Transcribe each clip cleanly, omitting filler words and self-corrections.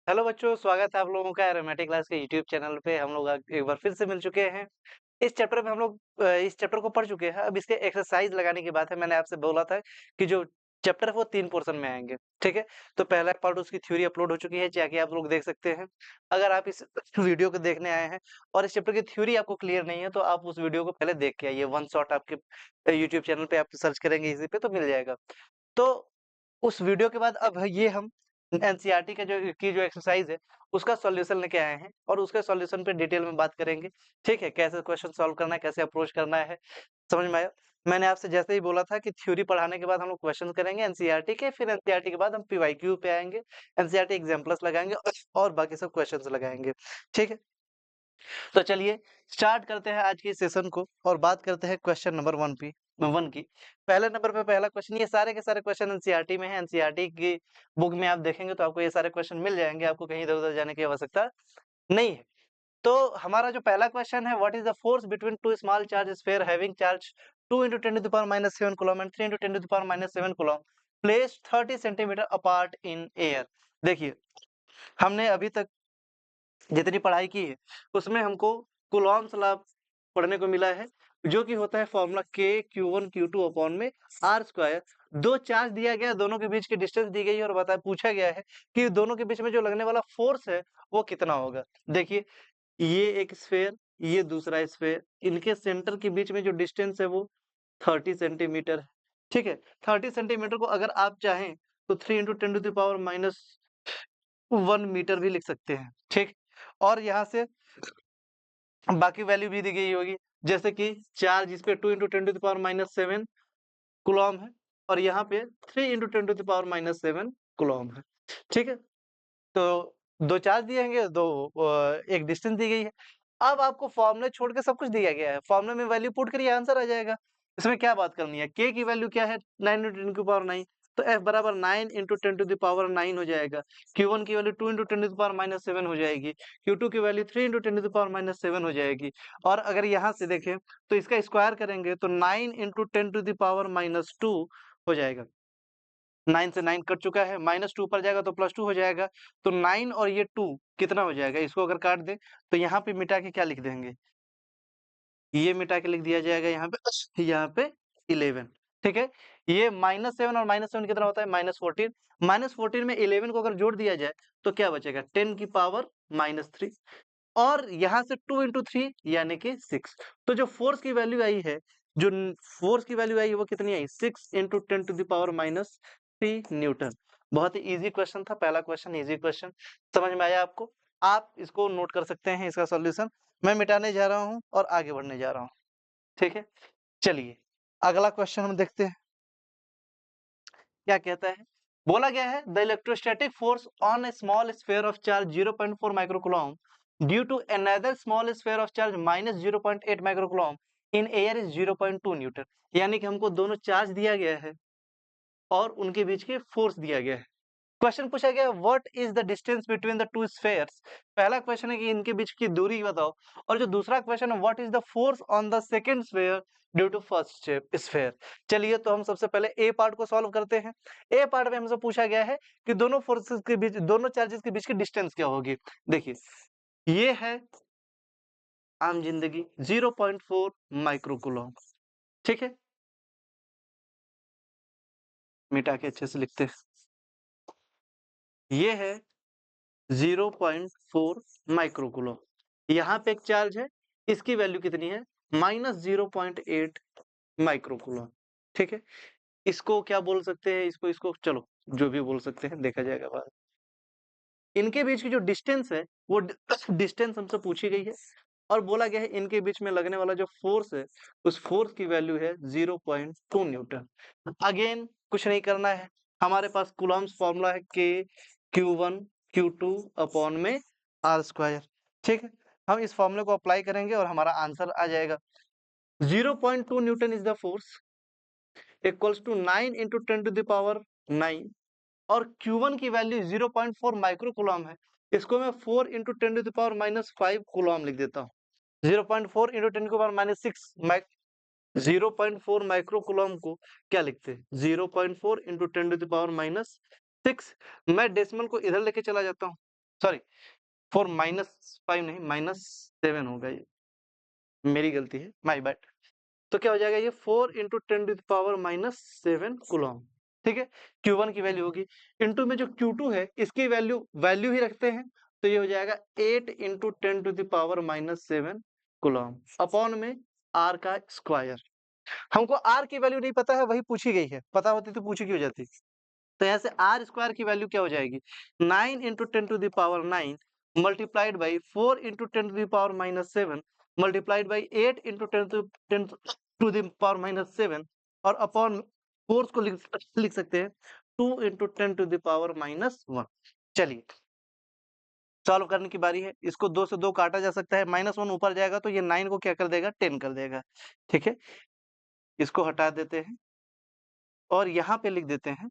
Hello बच्चों, स्वागत है आप लोगों का एरोमेटिक क्लास के यूट्यूब चैनल पे। हम लोग एक बार फिर से मिल चुके हैं। इस चैप्टर में हम लोग इस चैप्टर को पढ़ चुके हैं। अब इसके एक्सरसाइज लगाने की बात है। मैंने आपसे बोला था कि जो चैप्टर है वो 3 पोर्शन में आएँगे, ठीक है? तो पहला पार्ट उसकी थ्योरी अपलोड हो चुकी है, जाके आप लोग देख सकते हैं। अगर आप इस वीडियो को देखने आए हैं और इस चैप्टर की थ्योरी आपको क्लियर नहीं है, तो आप उस वीडियो को पहले देख के आइए। वन शॉट आपके यूट्यूब चैनल पे आप सर्च करेंगे इसी पे तो मिल जाएगा। तो उस वीडियो के बाद अब ये हम एनसीईआरटी का जो एक्सरसाइज है, उसका सॉल्यूशन लेके आए हैं और उसके सॉल्यूशन पे डिटेल में बात करेंगे। ठीक है? कैसे क्वेश्चन सॉल्व करना है, कैसे अप्रोच करना है, समझ में आया? मैंने आपसे जैसे ही बोला था कि थ्योरी पढ़ाने के बाद हम लोग क्वेश्चन करेंगे एनसीईआरटी के, फिर एनसीईआरटी के बाद हम पीवाईक्यू पे आएँगे, एनसीईआरटी एग्जाम्पल्स लगाएँगे और बाकी सब क्वेश्चंस लगाएँगे। ठीक है? तो चलिए स्टार्ट करते हैं आज के सेशन को और बात करते हैं क्वेश्चन नंबर 1 की। पहले नंबर पे पहला क्वेश्चन, ये सारे के सारे क्वेश्चन एनसीईआरटी में है। एनसीईआरटी की बुक में आप देखेंगे तो आपको ये सारे क्वेश्चन मिल जाएँगे, आपको कहीं इधर-उधर जाने की आवश्यकता नहीं है। तो हमारा जो पहला क्वेश्चन है, what is the force between two small charge sphere having charge 2 × 10⁻⁷ coulomb and 3 × 10⁻⁷ coulomb placed 30 centimetre apart in air. देखिए, हमने अभी तक जितनी पढ़ाई की है, उसमें हमको कूलॉम्स लॉ पढ़ने को मिला है, जो कि होता है formula K Q1 Q2 upon में R²। 2 चार्ज दिया गया है, दोनों के बीच की डिस्टेंस दी गई है और पूछा गया है कि दोनों के बीच में जो लगने वाला फोर्स है, वो कितना होगा? देखिए, ये एक स्फीयर, ये दूसरा स्फीयर, इनके सेंटर के बीच में जो डिस्टेंस है वो 30 सेंटीमीटर है, ठीक है? 30 सेंटीमीटर को अगर आप चाहें तो 3 × 10⁻⁻1 मीटर भी लिख सकते हैं, ठीक? और यहाँ से बाकी वैल्यू भी दी गई होगी, जैसे कि चार्ज इस पे 2 × 10⁻⁷ कूलॉम्ब है और यहाँ पे 3 × 10⁻⁷ कूलॉम्ब है, ठीक है? तो 2 चार्ज दिए होंगे, 2 एक डिस्टेंस दी गई है। अब आपको फ़ॉर्मूला छोड़ के सब कुछ दिया गया है, फ़ॉर्मूले में वैल्यू पुट करिए, आंसर आ जाएगा। इसमें क्या बात करनी है? K की वैल्यू क्या है? 9 × 10⁹ तो F बराबर 9 × 10⁻9 हो जाएगा। Q1 की वैल्यू 2 × 10⁻7 हो जाएगी। Q2 की वैल्यू 3 × 10⁻7 हो जाएगी। और अगर यहाँ से देखें तो इसका स्क्वायर करेंगे तो 9 × 10⁻2 हो जाएगा। 9 से 9 कट चुका है, -2 ऊपर जाएगा तो +2 हो जाएगा। तो 9 और ये 2 कितना हो जाएगा? इसको अगर काट दें तो यहाँ पे मिटा के क्या लिख देंगे? ये मिटा के लिख दिया जाएगा यहाँ पे 11, ठीक है? ये -7 और -7 कितना होता है? -14। -14 में 11 को अगर जोड़ दिया जाए तो क्या बचेगा? 10 की पावर -3 और यहाँ से 2 × 3 यानी कि 6। तो जो फोर्स की वैल्यू आई है, जो फोर्स की वैल्यू आई है वो कितनी आई? 6 × 10⁻³ न्यूटन। बहुत ही ईज़ी क्वेश्चन था, पहला क्वेश्चन ईज़ी क्वेश्चन। समझ में आया आपको? आप इसको नोट कर सकते हैं इसका सॉल्यूशन। मैं मिटाने जा रहा हूँ और आगे बढ़ने जा रहा हूँ, ठीक है? चलिए, अगला क्वेश्चन हम देखते हैं, क्या कहता है? बोला गया है the electrostatic force on a small sphere of charge 0.4 micro coulomb due to another small sphere of charge -0.8 micro coulomb in air is 0.2 newton. यानी कि हमको दोनों चार्ज दिया गया है और उनके बीच के फोर्स दिया गया है। क्वेश्चन पूछा गया what is the distance between the two spheres. पहला क्वेश्चन है कि इनके बीच की दूरी बताओ और जो दूसरा क्वेश्चन है what is the force on the second sphere due to first sphere. चलिए, तो हम सबसे पहले ए पार्ट को सॉल्व करते हैं। ए पार्ट में हमसे पूछा गया है कि दोनों फोर्सेस के बीच, दोनों चार्जेस के बीच की डिस्टेंस क्या होगी। देखिए, ये है आम जिंदगी 0.4 माइक्रो कूलम्ब, ठीक है? मिटा के अच्छे से लिखते हैं। ये है 0.4 माइक्रो कूलम्ब। यहाँ पे एक चार्ज है, इसकी वैल्यू कितनी है? -0.8 माइक्रो कूलम्ब, ठीक है? इसको क्या बोल सकते हैं? इसको चलो, जो भी बोल सकते हैं देखा जाएगा बाद। इनके बीच की जो डिस्टेंस है वो डिस्टेंस हमसे पूछी गई है और बोला गया है इनके बीच में लगने वाला जो फोर्स है, उस फोर्स की वैल्यू है 0.2 न्यूटन। अगेन कुछ नहीं करना है, हमारे पास कूलम्ब्स फॉर्मूला है K Q1 Q2 अपॉन में R², ठीक है? हम इस फॉर्मूले को अप्लाई करेंगे और हमारा आंसर आ जाएगा। 0.2 newton is the force equals to 9 × 10⁻9 और Q1 की वैल्यू 0.4 माइक्रो कूलम्ब है। इसको मैं 4 × 10⁻5 कूलम्ब लिख देता हूँ। 0.4 × 10⁻6 0.4 माइक्रो कूलम्ब को क्या लिखते हैं? 0.4 × 10⁻6। मैं डेसिमल को इधर लेके चला जाता हूँ, सॉरी 4 -5 नहीं -7 होगा, ये मेरी गलती है, माय बैड। तो क्या हो जाएगा ये 4 × 10⁻⁻7 कूलम, ठीक है। Q1 की वैल्यू होगी, इनटू में जो Q2 है इसकी वैल्यू ही रखते हैं, तो ये हो जाएगा 8 × 10⁻⁻7 कूलम अपॉन में R का स्क्वायर। हमको R की वैल्यू नहीं पता है, वही पूछी गई है, पता होती तो पूछी क्यों जाती। तो यहाँ से आर स्क्वायर की वैल्यू क्या हो जाएगी 9 × 10⁹ मल्टीप्लाइड बाई 4 × 10⁻⁻7 मल्टीप्लाइड बाई 8 × 10⁻⁻7 और अपॉन फोर्स को लिख सकते हैं 2 × 10⁻⁻1। चलिए सॉल्व करने की बारी है। इसको 2 से 2 काटा जा सकता है, -1 ऊपर जाएगा तो ये 9 को क्या कर देगा 10 कर देगा, ठीक है। इसको हटा देते हैं और यहाँ पे लिख देते हैं,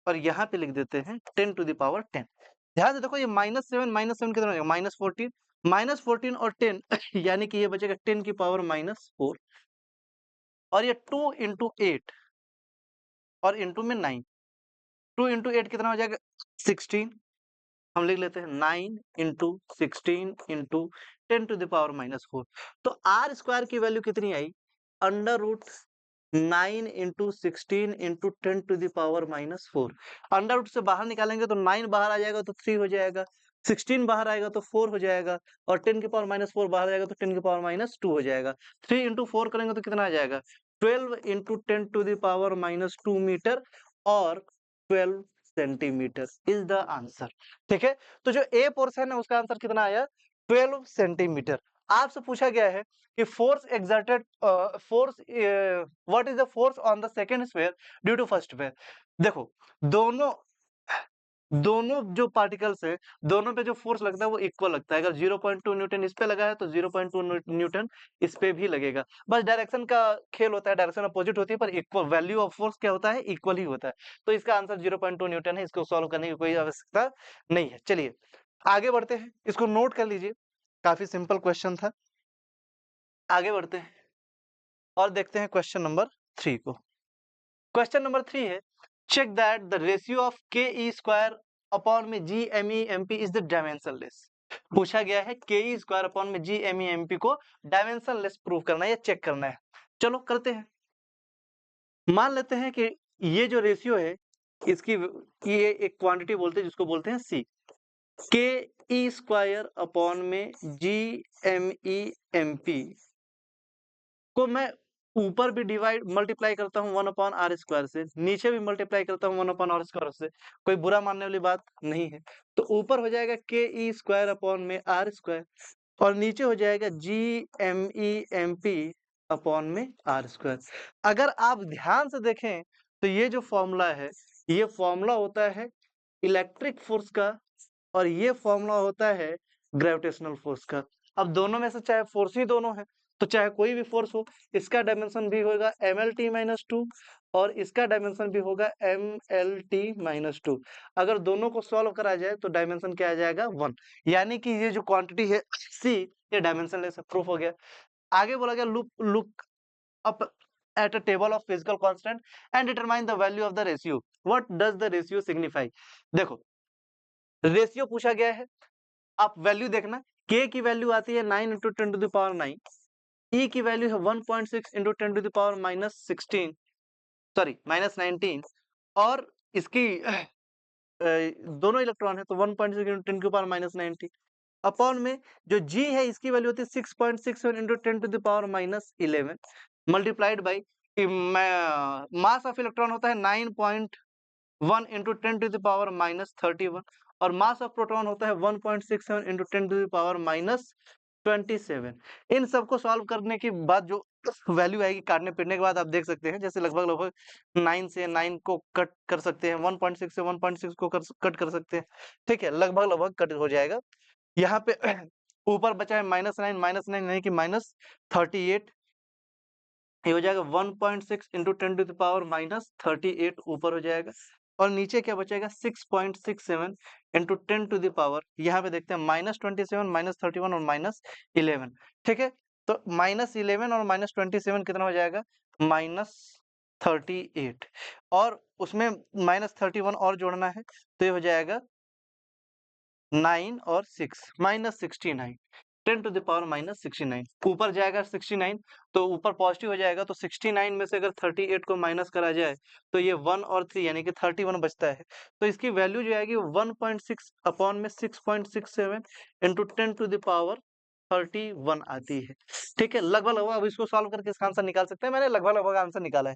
और यहाँ पे लिख देते हैं 10⁻10। ध्यान से देखो ये -7 कितना हो जाएगा -14, -14 और 10 यानी कि ये बचेगा 10⁻⁻4 और ये 2 × 8 और इंटू में 9, 2 × 8 कितना हो जाएगा 16। हम लिख लेते हैं 9 × 16 × 10⁻⁻4। तो आर स्क्वायर की वैल्यू कितनी आई √9 × 16 × 10⁻⁻4। अंडर रूट से बाहर निकालेंगे तो 9 बाहर आ जाएगा तो 3 हो जाएगा, 16 बाहर आएगा तो 4 हो जाएगा और 10⁻⁻4 बाहर आएगा तो 10⁻⁻2 हो जाएगा। 3 × 4 करेंगे तो कितना आ जाएगा 12 × 10⁻2 मीटर और 12 सेंटीमीटर इज द आंसर, ठीक है। तो जो ए पोर्शन है उसका आंसर कितना आया 12 सेंटीमीटर। आपसे पूछा गया है कि force exerted what is the force on the second sphere due to first sphere. देखो दोनों दोनों जो पार्टिकल्स है दोनों पे जो फोर्स लगता है वो इक्वल लगता है। अगर 0.2 न्यूटन इस पे लगा है तो 0.2 न्यूटन इस पे भी लगेगा, बस डायरेक्शन का खेल होता है, डायरेक्शन अपोजिट होती है पर इक्वल वैल्यू ऑफ फोर्स क्या होता है इक्वल ही होता है। तो इसका आंसर 0.2 न्यूटन है, इसको सॉल्व करने की कोई आवश्यकता नहीं है। चलिए आगे बढ़ते हैं, इसको नोट कर लीजिए, काफी सिंपल क्वेश्चन था। आगे बढ़ते हैं और देखते हैं क्वेश्चन नंबर 3 को। क्वेश्चन नंबर 3 है check that the ratio of ke² upon में GME/MP इज द डायमेंशनलेस। पूछा गया है ke² अपॉन में GME/MP को डायमेंशनलेस प्रूव करना है या चेक करना है। चलो करते हैं। मान लेते हैं कि ये जो रेशियो है इसकी ये एक क्वांटिटी बोलते हैं जिसको बोलते हैं C। ke² अपॉन में GME/MP को मैं ऊपर भी डिवाइड मल्टीप्लाई करता हूँ 1/r² से, नीचे भी मल्टीप्लाई करता हूँ 1/r² से, कोई बुरा मानने वाली बात नहीं है। तो ऊपर हो जाएगा ke² अपॉन में r² और नीचे हो जाएगा GME/MP अपॉन में r²। अगर आप ध्यान से देखें तो ये जो फॉर्मूला है ये फॉर्मूला होता है इलेक्ट्रिक फोर्स का और ये फॉर्मूला होता है ग्रेविटेशनल फोर्स का। अब दोनों में से चाहे फोर्स ही दोनों है तो चाहे कोई भी फोर्स हो, इसका डायमेंशन भी होगा MLT-2 और इसका डायमेंशन भी होगा MLT-2। अगर दोनों को सॉल्व करा जाए तो डायमेंशन क्या आ जाएगा 1, यानी कि ये जो क्वांटिटी है C ये डायमेंशनलेस प्रूफ हो गया। आगे बोला गया look up at a table of physical constant and determine the value of the ratio. What does the ratio signify? देखो रेशियो पूछा गया है, आप वैल्यू देखना, k की वैल्यू आती है 9 × 10⁻9, e की वैल्यू है 1.6 × 10⁻16 सॉरी -19 और इसकी दोनों इलेक्ट्रॉन है तो 1.6 × 10⁻90 अपॉन में जो g है इसकी वैल्यू होती है 6.67 × 10⁻11 multiplied by mass of electron होता है 9.1 × 10⁻31 और मास ऑफ प्रोटॉन होता है 1.67 × 10⁻27। इन सबको सॉल्व करने के बाद जो वैल्यू आएगी काटने पीटने के बाद आप देख सकते हैं जैसे लगभग 9 से 9 को कट कर सकते हैं, 1.6 से 1.6 को कट कर सकते हैं, ठीक है, लगभग कट हो जाएगा। यहाँ पे ऊपर बचा है -9 यानी कि -38, ये हो जाएगा 1.6 × 10⁻38 ऊपर हो जाएगा और नीचे क्या बचेगा 6.67 × 10⁻, यहाँ पे देखते हैं -27 -31 और -11, ठीक है। तो -11 और -27 कितना हो जाएगा -38 और उसमें -31 और जोड़ना है तो ये हो जाएगा 9 और 6 -69, 10 टू द पावर -69। ऊपर जाएगा 69 तो ऊपर पॉजिटिव हो जाएगा, तो 69 में से अगर 38 को माइनस करा जाए तो ये 1 और 3 यानी कि 31 बचता है। तो इसकी वैल्यू जो आएगी 1.6 अपॉन में 6.67 इंटू 10 टू द पावर 31 आती है। ठीक है, लगभग लगभग अब इसको सॉल्व करके इसका आंसर निकाल सकते हैं। मैंने लगभग लगभग आंसर निकाला है।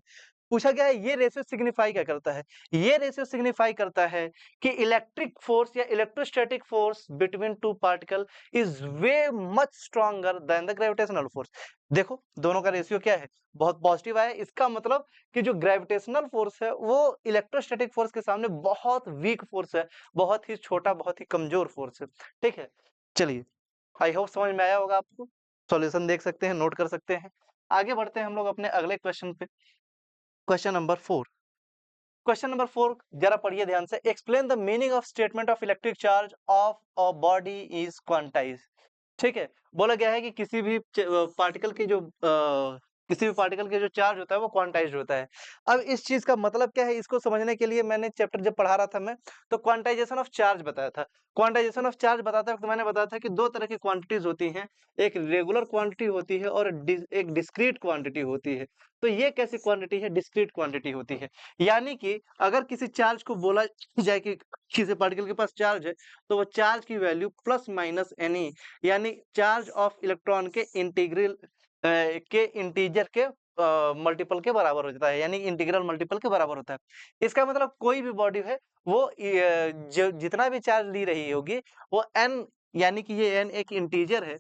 पूछा गया है ये रेशियो सिग्निफाई क्या करता है? ये रेशियो सिग्निफाई करता है कि इलेक्ट्रिक फोर्स या electrostatic force between two particle is way much stronger than the gravitational force. देखो दोनों का रेशियो क्या है, बहुत पॉजिटिव आया। इसका मतलब कि जो ग्रेविटेशनल फोर्स है वो इलेक्ट्रोस्टैटिक फोर्स के सामने बहुत वीक फोर्स है, बहुत ही छोटा, बहुत ही कमजोर फोर्स है। ठीक है, चलिए आई होप समझ में आया होगा आपको। सॉल्यूशन देख सकते हैं, नोट कर सकते हैं। आगे बढ़ते हैं हम लोग अपने अगले क्वेश्चन पे। Question number 4। क्वेश्चन नंबर 4 जरा पढ़िए ध्यान से। Explain the meaning of statement of electric charge of a body is quantize. ठीक है, बोला गया है कि पार्टिकल की जो किसी भी पार्टिकल के जो चार्ज होता है वो क्वांटाइज्ड होता है। अब इस चीज का मतलब क्या है, इसको समझने के लिए मैंने चैप्टर जब पढ़ा रहा था मैं, तो क्वांटाइजेशन ऑफ चार्ज बताया था। क्वांटाइजेशन ऑफ चार्ज बताते वक्त मैंने बताया था कि दो तरह की क्वांटिटीज होती हैं, एक रेगुलर क्वांटिटी होती है और एक डिस्क्रीट क्वांटिटी होती है। तो ये कैसी क्वांटिटी है? डिस्क्रीट क्वांटिटी होती है। यानी कि अगर किसी चार्ज को बोला जाए कि किसी पार्टिकल के पास चार्ज है, तो वो चार्ज की वैल्यू प्लस माइनस एनी यानी चार्ज ऑफ इलेक्ट्रॉन के इंटीग्रल के इंटीजर के मल्टीपल के बराबर हो जाता है, यानी इंटीग्रल मल्टीपल के बराबर होता है। इसका मतलब कोई भी बॉडी है वो जो जितना भी चार्ज ली रही होगी वो n, यानी कि ये n एक इंटीजर है,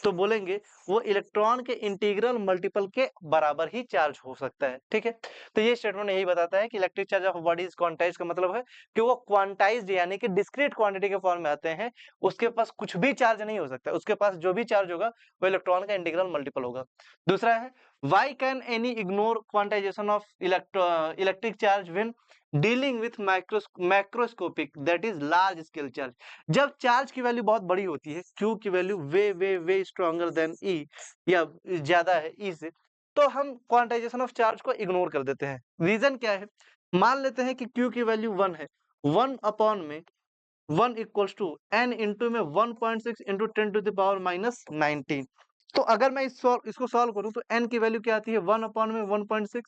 तो बोलेंगे वो इलेक्ट्रॉन के इंटीग्रल मल्टीपल के बराबर ही चार्ज हो सकता है। ठीक है, तो ये स्टेटमेंट यही बताता है कि electric charge of body is quantized का मतलब है कि वो क्वांटाइज्ड यानी कि डिस्क्रीट क्वांटिटी के फॉर्म में आते हैं। उसके पास कुछ भी चार्ज नहीं हो सकता, उसके पास जो भी चार्ज होगा वो इलेक्ट्रॉन का इंटीग्रल मल्टीपल होगा। दूसरा है why can any ignore quantization of electric charge when dealing with macroscopic that is large scale charge. जब चार्ज की वैल्यू बहुत बड़ी होती है, Q की वैल्यू वे वे वे स्ट्रॉन्गर देन E या ज्यादा है E से, तो हम क्वांटाइजेशन ऑफ चार्ज को इग्नोर कर देते हैं। रीजन क्या है? मान लेते हैं कि Q की वैल्यू 1 है, 1 अपॉन में 1 इक्वल्स टू n इंटू में 1.6 इंटू 10 टू द पावर -19। तो अगर मैं इसको सॉल्व करूं तो n की वैल्यू क्या आती है? 1 अपॉन में 1.6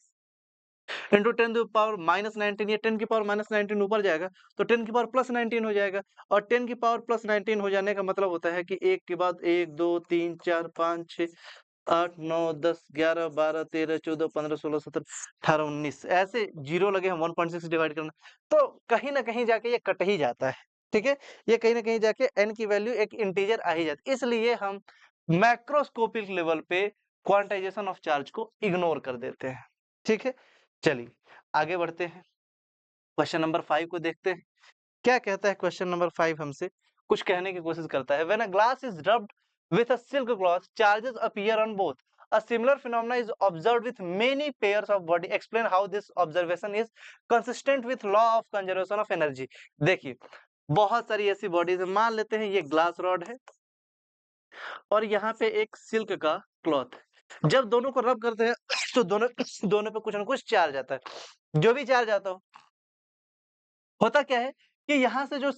इंटू 10 टू पावर -19, ये 10 की पावर -19 ऊपर जाएगा तो 10 की पावर +19 हो जाएगा। और 10 की पावर +19 हो जाने का मतलब होता है कि एक के बाद 1 2 3 4 5 6 8 9 10 11 12 13 14 15 16 17 18 19 ऐसे जीरो लगे हम 1.6 डिवाइड करना, तो कहीं ना कहीं जाके ये कट ही जाता है। ठीक है, ये कहीं ना कहीं जाके n की वैल्यू एक इंटीजर आ ही जाती है, इसलिए हम मैक्रोस्कोपिक लेवल पे क्वांटाइजेशन ऑफ चार्ज को इग्नोर कर देते हैं। ठीक है, चलिए आगे बढ़ते हैं। क्वेश्चन नंबर 5 को देखते हैं। क्या कहता है क्वेश्चन नंबर 5? हमसे कुछ कहने की कोशिश करता है। When a glass is rubbed with a silk cloth charges appear on both, a similar phenomena is observed with many pairs of body, explain how this observation is consistent with law of conservation of energy. देखिए बहुत सारी ऐसी bodies है, मान लेते हैं ये glass rod है और यहाँ पे एक सिल्क का क्लॉथ है। जब दोनों को रब करते हैं तो दोनों दोनों पे कुछ ना कुछ चार्ज आता है। जो भी चार्ज आता हो, होता क्या है कि यहाँ से जो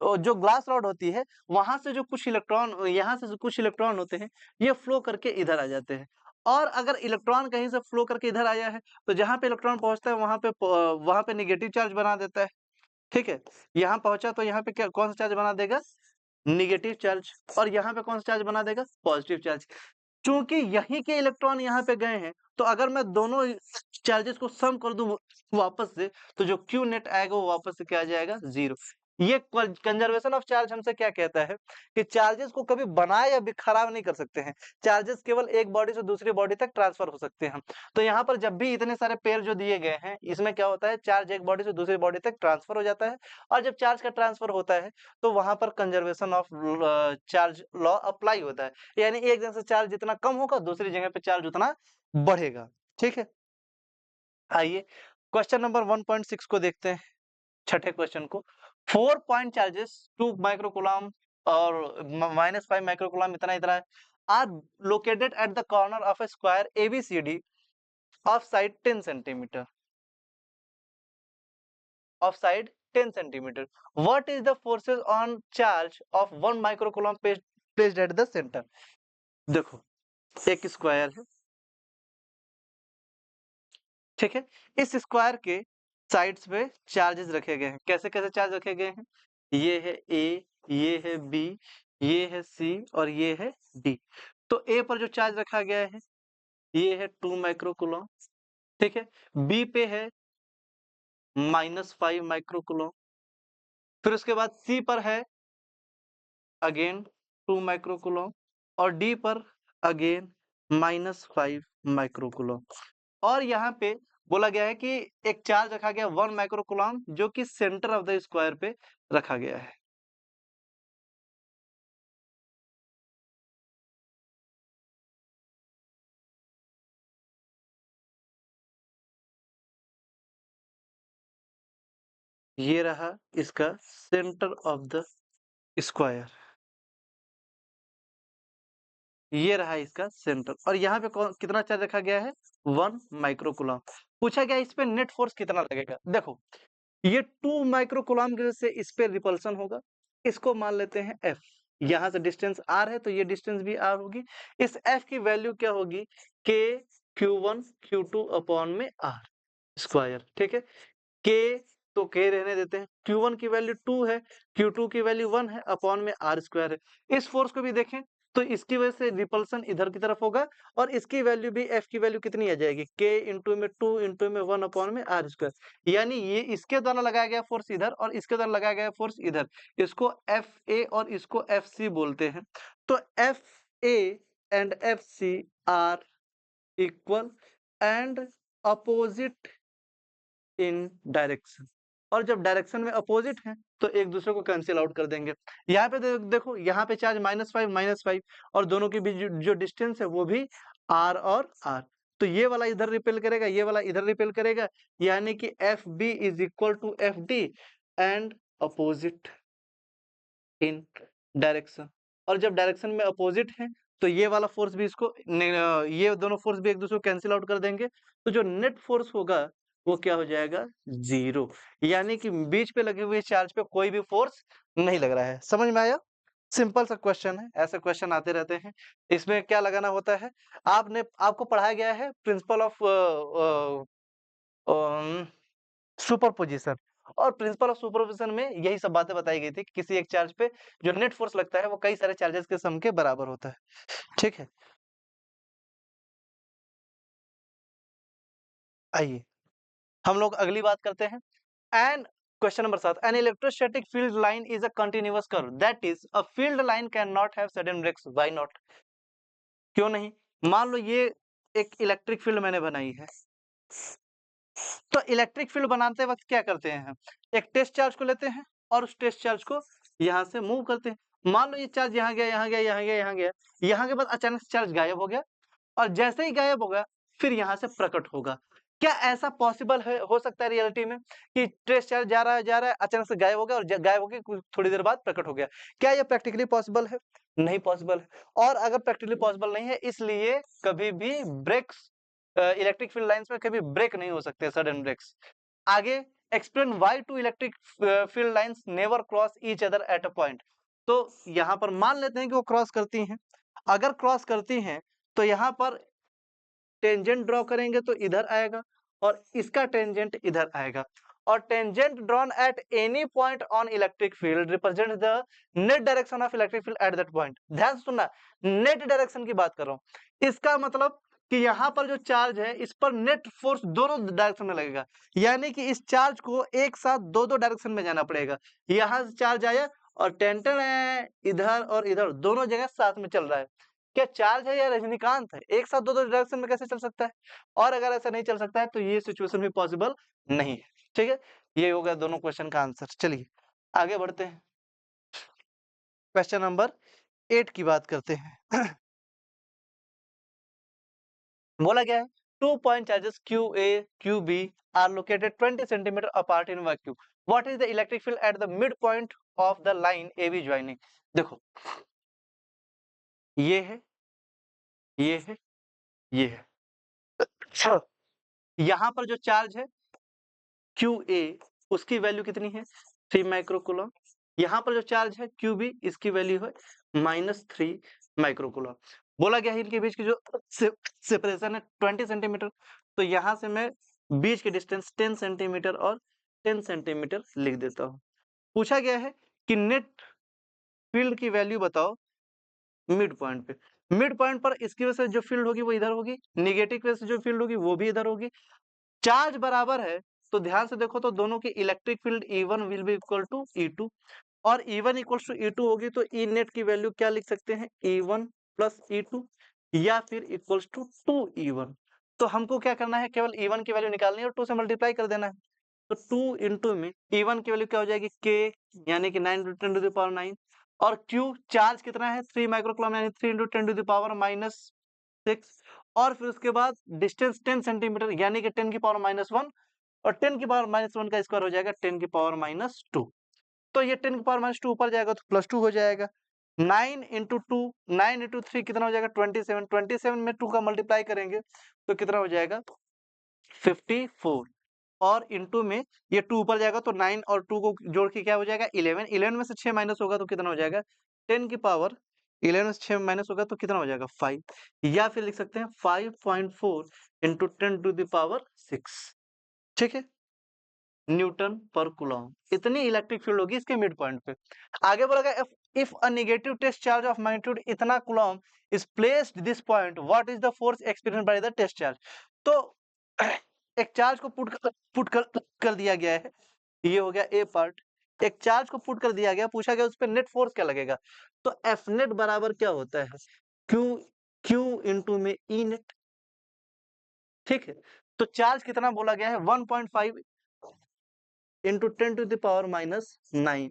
जो ग्लास रॉड होती है, वहां से जो कुछ इलेक्ट्रॉन, यहाँ से जो कुछ इलेक्ट्रॉन होते हैं ये फ्लो करके इधर आ जाते हैं। और अगर इलेक्ट्रॉन कहीं से फ्लो करके इधर आया है तो जहां पे इलेक्ट्रॉन पहुंचता है वहां पे निगेटिव चार्ज बना देता है। ठीक है, यहाँ पहुंचा तो यहाँ पे क्या कौन सा चार्ज बना देगा? Negative charge. और यहाँ पे कौन सा चार्ज बना देगा? Positive charge. चूंकि यहीं के इलेक्ट्रॉन यहाँ पे गए हैं, तो अगर मैं दोनों चार्जेस को सम कर दूं वापस से, तो जो क्यू नेट आएगा वो वापस से क्या आ जाएगा? 0। ये कंजर्वेशन ऑफ चार्ज हमसे क्या कहता है कि चार्जेस को कभी बनाए या खराब नहीं कर सकते हैं। चार्जेस केवल एक बॉडी से दूसरी बॉडी तक ट्रांसफर हो सकते हैं। तो यहाँ पर जब भी इतने सारे पेयर जो दिए गए हैं, इसमें क्या होता है? चार्ज एक बॉडी से दूसरी बॉडी तक ट्रांसफर हो जाता है। और जब चार्ज का ट्रांसफर होता है तो वहां पर conservation of Charles law apply होता है, यानी एक जगह से चार्ज जितना कम होगा दूसरी जगह पे चार्ज उतना बढ़ेगा। ठीक है, आइए क्वेश्चन नंबर 1.6 को देखते हैं, छठे क्वेश्चन को। 4 पॉइंट चार्जेस 2 माइक्रोकूलम और -5 माइक्रोकूलम इतना इतना are located at the corner of a square ABCD of side 10 centimetre, of side 10 centimetre. What is the forces on charge of 1 microcoulomb placed at the centre. देखो एक square है, ठीक है, इस square के साइड्स पे चार्जेस रखे गए हैं। कैसे कैसे चार्ज रखे गए हैं, ये है ए, ये है बी, ये है सी और ये है डी। तो ए पर जो चार्ज रखा गया है ये है 2 माइक्रोकूलम, ठीक है, बी पे है -5 माइक्रोकूलम, फिर उसके बाद सी पर है अगेन 2 माइक्रोकूलम और डी पर अगेन -5 माइक्रोकूलम। और यहाँ पे बोला गया है कि एक चार्ज रखा गया 1 माइक्रोकूलम जो कि सेंटर ऑफ द स्क्वायर पे रखा गया है। ये रहा इसका सेंटर ऑफ द स्क्वायर, ये रहा इसका सेंटर और यहाँ पे कितना चार्ज रखा गया है 1 माइक्रोकूलम। पूछा गया इस पे नेट फोर्स कितना लगेगा। देखो ये 2 माइक्रोकूलम की वजह से इस पे रिपल्सन होगा, इसको मान लेते हैं F। यहाँ से डिस्टेंस R है तो ये डिस्टेंस भी R होगी। इस F की वैल्यू क्या होगी K Q1 Q2 अपॉन में R स्क्वायर, ठीक है। K तो K रहने देते हैं, Q1 की वैल्यू 2 है, Q2 की वैल्यू 1 है अपॉन में R स्क्वायर है। इस फोर्स को भी देखें तो इसकी वजह से रिपल्सन इधर की तरफ होगा और इसकी वैल्यू भी F की वैल्यू कितनी आ जाएगी K इंटू में 2 इंटू में 1 अपॉन में R स्क्वायर। यानी ये इसके द्वारा लगाया गया फोर्स इधर और इसके द्वारा लगाया गया फोर्स इधर, इसको FA और इसको FC बोलते हैं। तो FA and FC are equal and opposite in direction. और जब डायरेक्शन में अपोजिट है तो एक दूसरे को कैंसिल आउट कर देंगे। यहाँ पे देखो यहाँ पे चार्ज -5 और दोनों के बीच जो डिस्टेंस है वो भी R और R। तो ये वाला इधर रिपेल करेगा, ये वाला इधर रिपेल करेगा, यानी कि FB is equal to FD and opposite in direction. और जब डायरेक्शन में अपोजिट है तो ये वाला फोर्स भी इसको ये दोनों फोर्स भी एक दूसरे को कैंसिल आउट कर देंगे। तो जो नेट फोर्स होगा वो क्या हो जाएगा 0, यानी कि बीच पे लगे हुए चार्ज पे कोई भी फोर्स नहीं लग रहा है। समझ में आया? सिंपल सा क्वेश्चन है, ऐसे क्वेश्चन आते रहते हैं। इसमें क्या लगाना होता है, आपको पढ़ाया गया है प्रिंसिपल ऑफ सुपरपोजिशन और प्रिंसिपल ऑफ सुपरपोजिशन में यही सब बातें बताई गई थी कि किसी एक चार्ज पे जो नेट फोर्स लगता है वो कई सारे चार्जेस के सम के बराबर होता है, ठीक है। आइए हम लोग अगली बात करते हैं। And question number 7, an electrostatic field line is a continuous curve that is a field line can not have sudden breaks, why not, क्यों नहीं। मान लो ये एक इलेक्ट्रिक फील्ड मैंने बनाई है, तो इलेक्ट्रिक फील्ड बनाते वक्त क्या करते हैं हम, एक टेस्ट चार्ज को लेते हैं और उस टेस्ट चार्ज को यहाँ से मूव करते हैं। मान लो ये चार्ज यहाँ गया, यहाँ गया, यहाँ गया, यहाँ गया, यहाँ के बाद अचानक से चार्ज गायब हो गया और जैसे ही गायब होगा फिर यहाँ से प्रकट होगा। क्या ऐसा पॉसिबल है, हो सकता है रियलिटी में कि ट्रेस चार्ज जा रहा है अचानक से गायब हो गया और गायब होकर कुछ थोड़ी देर बाद प्रकट हो गया? क्या ये प्रैक्टिकली पॉसिबल है? नहीं पॉसिबल है। और अगर प्रैक्टिकली पॉसिबल नहीं है इसलिए कभी भी ब्रेक्स इलेक्ट्रिक फील्ड लाइंस में कभी ब्रेक नहीं हो सकते, सडन ब्रेक्स। आगे explain why two electric field lines never cross each other at a point. तो यहाँ पर मान लेते हैं कि वो क्रॉस करती हैं। अगर क्रॉस करती हैं तो यहाँ पर टेंजेंट ड्रॉ करेंगे तो इधर आएगा और इसका टेंजेंट इधर आएगा और tangent drawn at any point on electric field represent the net direction of electric field at that point. ध्यान से सुनना, नेट डायरेक्शन की बात कर रहा हूं। इसका मतलब कि यहाँ पर जो चार्ज है इस पर नेट फोर्स दोनों डायरेक्शन में लगेगा, यानी कि इस चार्ज को एक साथ दो दो डायरेक्शन में जाना पड़ेगा। यहाँ से चार्ज आया और टेंटन है इधर और इधर दोनों जगह साथ में चल रहा है। क्या चार्ज है या रजनीकांत है, एक साथ दो दो डायरेक्शन में कैसे चल सकता है? और अगर ऐसा नहीं चल सकता है तो ये सिचुएशन भी पॉसिबल नहीं है, ठीक है। ये हो गया दोनों क्वेश्चन का आंसर। चलिए आगे बढ़ते हैं, क्वेश्चन नंबर 8 की बात करते हैं। बोला गया है 2 point charges QA QB are located 20 centimetre apart in vacuum, what is the electric field at the mid point of the line AB joining. देखो ये है, ये है, ये है। अच्छा, यहाँ पर जो चार्ज है QA उसकी वैल्यू कितनी है 3 माइक्रोकूलम। यहाँ पर जो चार्ज है QB, इसकी वैल्यू है -3 माइक्रोकूलम। बोला गया है इनके बीच की जो सेपरेशन है 20 सेंटीमीटर, तो यहाँ से मैं बीच के डिस्टेंस 10 सेंटीमीटर और 10 सेंटीमीटर लिख देता हूँ। पूछा गया है कि नेट फील्ड की वैल्यू बताओ मिड पॉइंट पे। मिड पॉइंट पर इसकी वजह से जो फील्ड होगी वो इधर होगी, नेगेटिव की वजह से जो फील्ड होगी वो भी इधर होगी। चार्ज बराबर है तो ध्यान से देखो तो दोनों की electric field E1 will be equal to E2, और E1 इक्वल टू E2 होगी तो E नेट की वैल्यू क्या लिख सकते हैं, E1 प्लस E2 या फिर इक्वल टू 2E1। तो हमको क्या करना है, केवल E1 की वैल्यू निकालनी है और 2 से मल्टीप्लाई कर देना है। तो 2 इंटू में E1 की वैल्यू क्या हो जाएगी, K, यानी कि 9 × 10⁻⁹, और Q चार्ज कितना है 3 माइक्रोकूलम, यानी 3 × 10⁻⁻6, और फिर उसके बाद डिस्टेंस 10 सेंटीमीटर यानी कि 10⁻⁻1, और 10⁻⁻1 का स्क्वायर हो जाएगा 10⁻⁻2। तो ये 10⁻⁻2 ऊपर जाएगा तो +2 हो जाएगा। 9 × 2, 9 × 3 कितना हो जाएगा 27, 27 में 2 का मल्टीप्लाई करेंगे तो कितना हो जाएगा 54, और इंटू में ये 2 ऊपर जाएगा तो 9 और 2 को जोड़ के क्या हो जाएगा 11, 11 में से 6 माइनस होगा तो कितना हो जाएगा 10 की पावर 11 में से 6 माइनस होगा तो कितना हो जाएगा 5, या फिर लिख सकते हैं 5.4 × 10⁻6, ठीक है, न्यूटन पर कूलम। इतनी इलेक्ट्रिक फील्ड होगी इसके मिड पॉइंट पे। आगे बोला गया if a negative test charge of magnitude इतना coulomb is placed this point, what is the force experienced by the test charge. तो एक चार्ज को पुट कर दिया गया है, ये हो गया ए पार्ट। एक चार्ज को पुट कर दिया गया, पूछा गया उस पर नेट फोर्स क्या लगेगा, तो एफ नेट बराबर क्या होता है, क्यू क्यू इंटू में ई नेट, ठीक है। तो चार्ज कितना बोला गया है 1.5 इंटू 10⁻⁻9,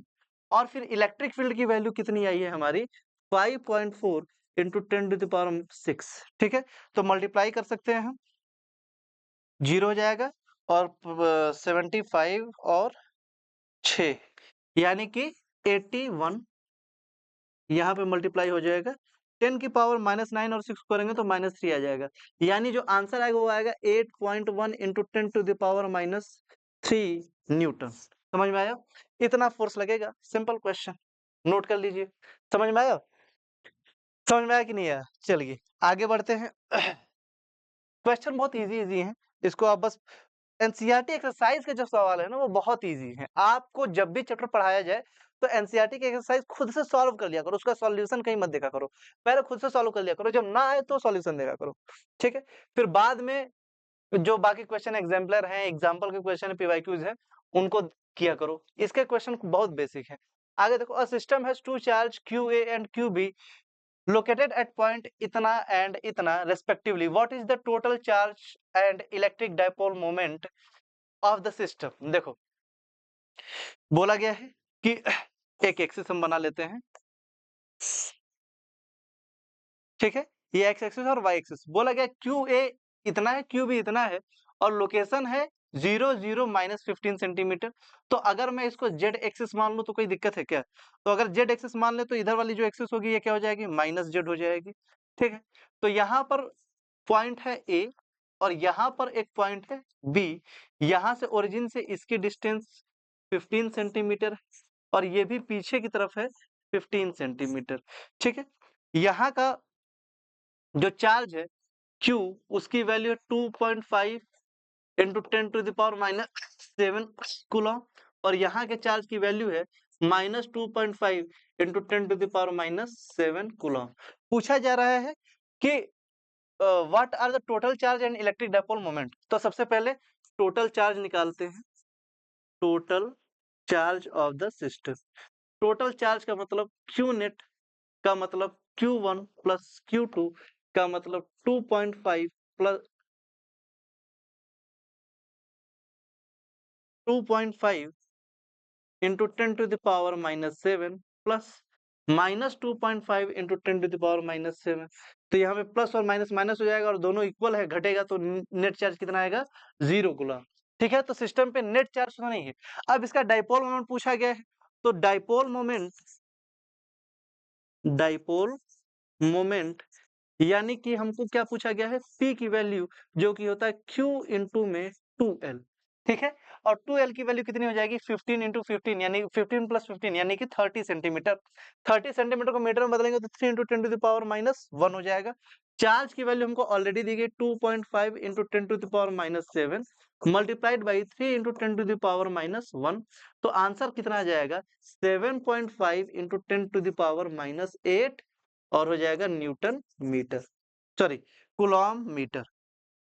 और फिर इलेक्ट्रिक फील्ड की वैल्यू कितनी आई है हमारी 5.4 इंटू 10⁻6, ठीक है। तो मल्टीप्लाई कर सकते हैं हम, 0 हो जाएगा, और 75 और 6 यानी कि 81, यहाँ पे मल्टीप्लाई हो जाएगा, 10⁻⁻9 और 6 करेंगे तो -3 आ जाएगा, यानी जो आंसर आएगा वो आएगा 8.1 इंटू 10⁻³ न्यूटन। समझ में आया, इतना फोर्स लगेगा, सिंपल क्वेश्चन, नोट कर लीजिए। समझ में आया, समझ में आया कि नहीं आया, चलिए आगे बढ़ते हैं। क्वेश्चन बहुत इजी इजी हैं, इसको आप बस एनसीईआरटी एक्सरसाइज के जो सवाल है ना वो बहुत इजी है। आपको जब भी चैप्टर पढ़ाया जाए तो एनसीईआरटी की एक्सरसाइज खुद से सॉल्व कर लिया करो, उसका सॉल्यूशन कहीं मत देखा करो, पहले खुद से सॉल्व कर लिया करो, जब ना आए तो सॉल्यूशन देखा करो, ठीक है। फिर बाद में जो बाकी क्वेश्चन एग्जाम्पलर हैं, एग्जाम्पल के क्वेश्चन पीवाईक्यूज है, उनको किया करो। इसके क्वेश्चन बहुत बेसिक है। आगे देखो, a system has two charge QA and QB located at point इतना and इतना respectively, what is the total charge and electric dipole moment of the system। देखो बोला गया है कि एक एक्सिस हम बना लेते हैं, ठीक है, ये एक्स एक्सिस और वाई एक्सिस। बोला गया QA इतना है, QB इतना है, और लोकेशन है 0 0 -15 सेंटीमीटर। तो अगर मैं इसको जेड एक्सिस मान लूं तो कोई दिक्कत है क्या, तो अगर जेड एक्सिस मान ले तो इधर वाली जो एक्सिस होगी ये क्या हो जाएगी -z हो जाएगी, ठीक है। तो यहाँ पर पॉइंट है A और यहाँ पर एक पॉइंट है B, यहाँ से ओरिजिन से इसकी डिस्टेंस 15 सेंटीमीटर और ये भी पीछे की तरफ है 15 सेंटीमीटर, ठीक है। यहाँ का जो चार्ज है Q, उसकी वैल्यू है 2.5 इंटू 10⁻⁻7 कूलम, और यहाँ के चार्ज की वैल्यू है -2.5 इंटू 10⁻⁻7 कूलम। पूछा जा रहा है कि what are the total charge and electric dipole moment. तो सबसे पहले टोटल चार्ज निकालते हैं, total charge of the system. Total charge का मतलब Q नेट का मतलब Q1 प्लस Q2 का मतलब 2.5 प्लस 2.5 इंटू 10⁻⁻7 प्लस -2.5 इंटू 10⁻⁻7। तो यहाँ पे प्लस और माइनस माइनस हो जाएगा और दोनों इक्वल है, घटेगा तो नेट चार्ज कितना आएगा 0 कूलम, ठीक है। तो सिस्टम पे नेट चार्ज तो नहीं है। अब इसका डाइपोल मोमेंट पूछा गया है, तो डाइपोल मोमेंट यानी कि हमको क्या पूछा गया है, P की वैल्यू जो कि होता है Q इंटू में 2L, ठीक है। और 2L की वैल्यू कितनी हो जाएगी 15 × 15 यानी 15 + 15 यानी कि 30 सेंटीमीटर। 30 सेंटीमीटर को मीटर में बदलेंगे तो 3 × 10⁻⁻1 हो जाएगा। चार्ज की वैल्यू हमको ऑलरेडी दी गई 2.5 × 10⁻7 मल्टीप्लाइड बाई 3 × 10⁻1। तो आंसर कितना आ जाएगा 7.5 × 10⁻8 और हो जाएगा newton metre, sorry coulomb metre.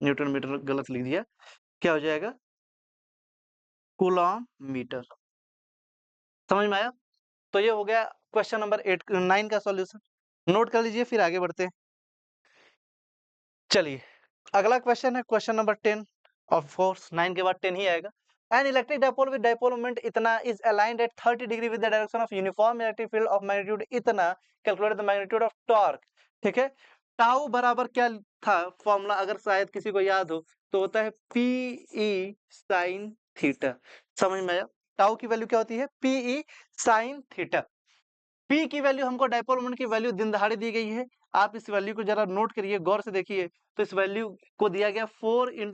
Newton metre गलत लिख दिया, क्या हो जाएगा कूलॉम मीटर। समझ में आया? तो ये हो गया क्वेश्चन नंबर 9 का सॉल्यूशन। नोट कर लीजिए, फिर आगे बढ़ते हैं। चलिए अगला क्वेश्चन है क्वेश्चन नंबर 10। ऑफ कोर्स 9 के बाद 10 ही आएगा। An electric dipole with dipole moment इतना is aligned at 30 degree with the direction of uniform electric field of magnitude इतना, calculate the magnitude of torque. ठीक है, टाउ बराबर क्या था फॉर्मूला, अगर शायद किसी को याद हो तो होता है पीई साइन थीटा। समझ में आया? टाउ की वैल्यू क्या होती है पीई साइन थीटा। पी की वैल्यू हमको डाइपोल मोमेंट की वैल्यू दिन दहाड़े दी गई है। आप इस वैल्यू को जरा नोट करिए, गौर से देखिए। तो इस वैल्यू को दिया गया 4 ×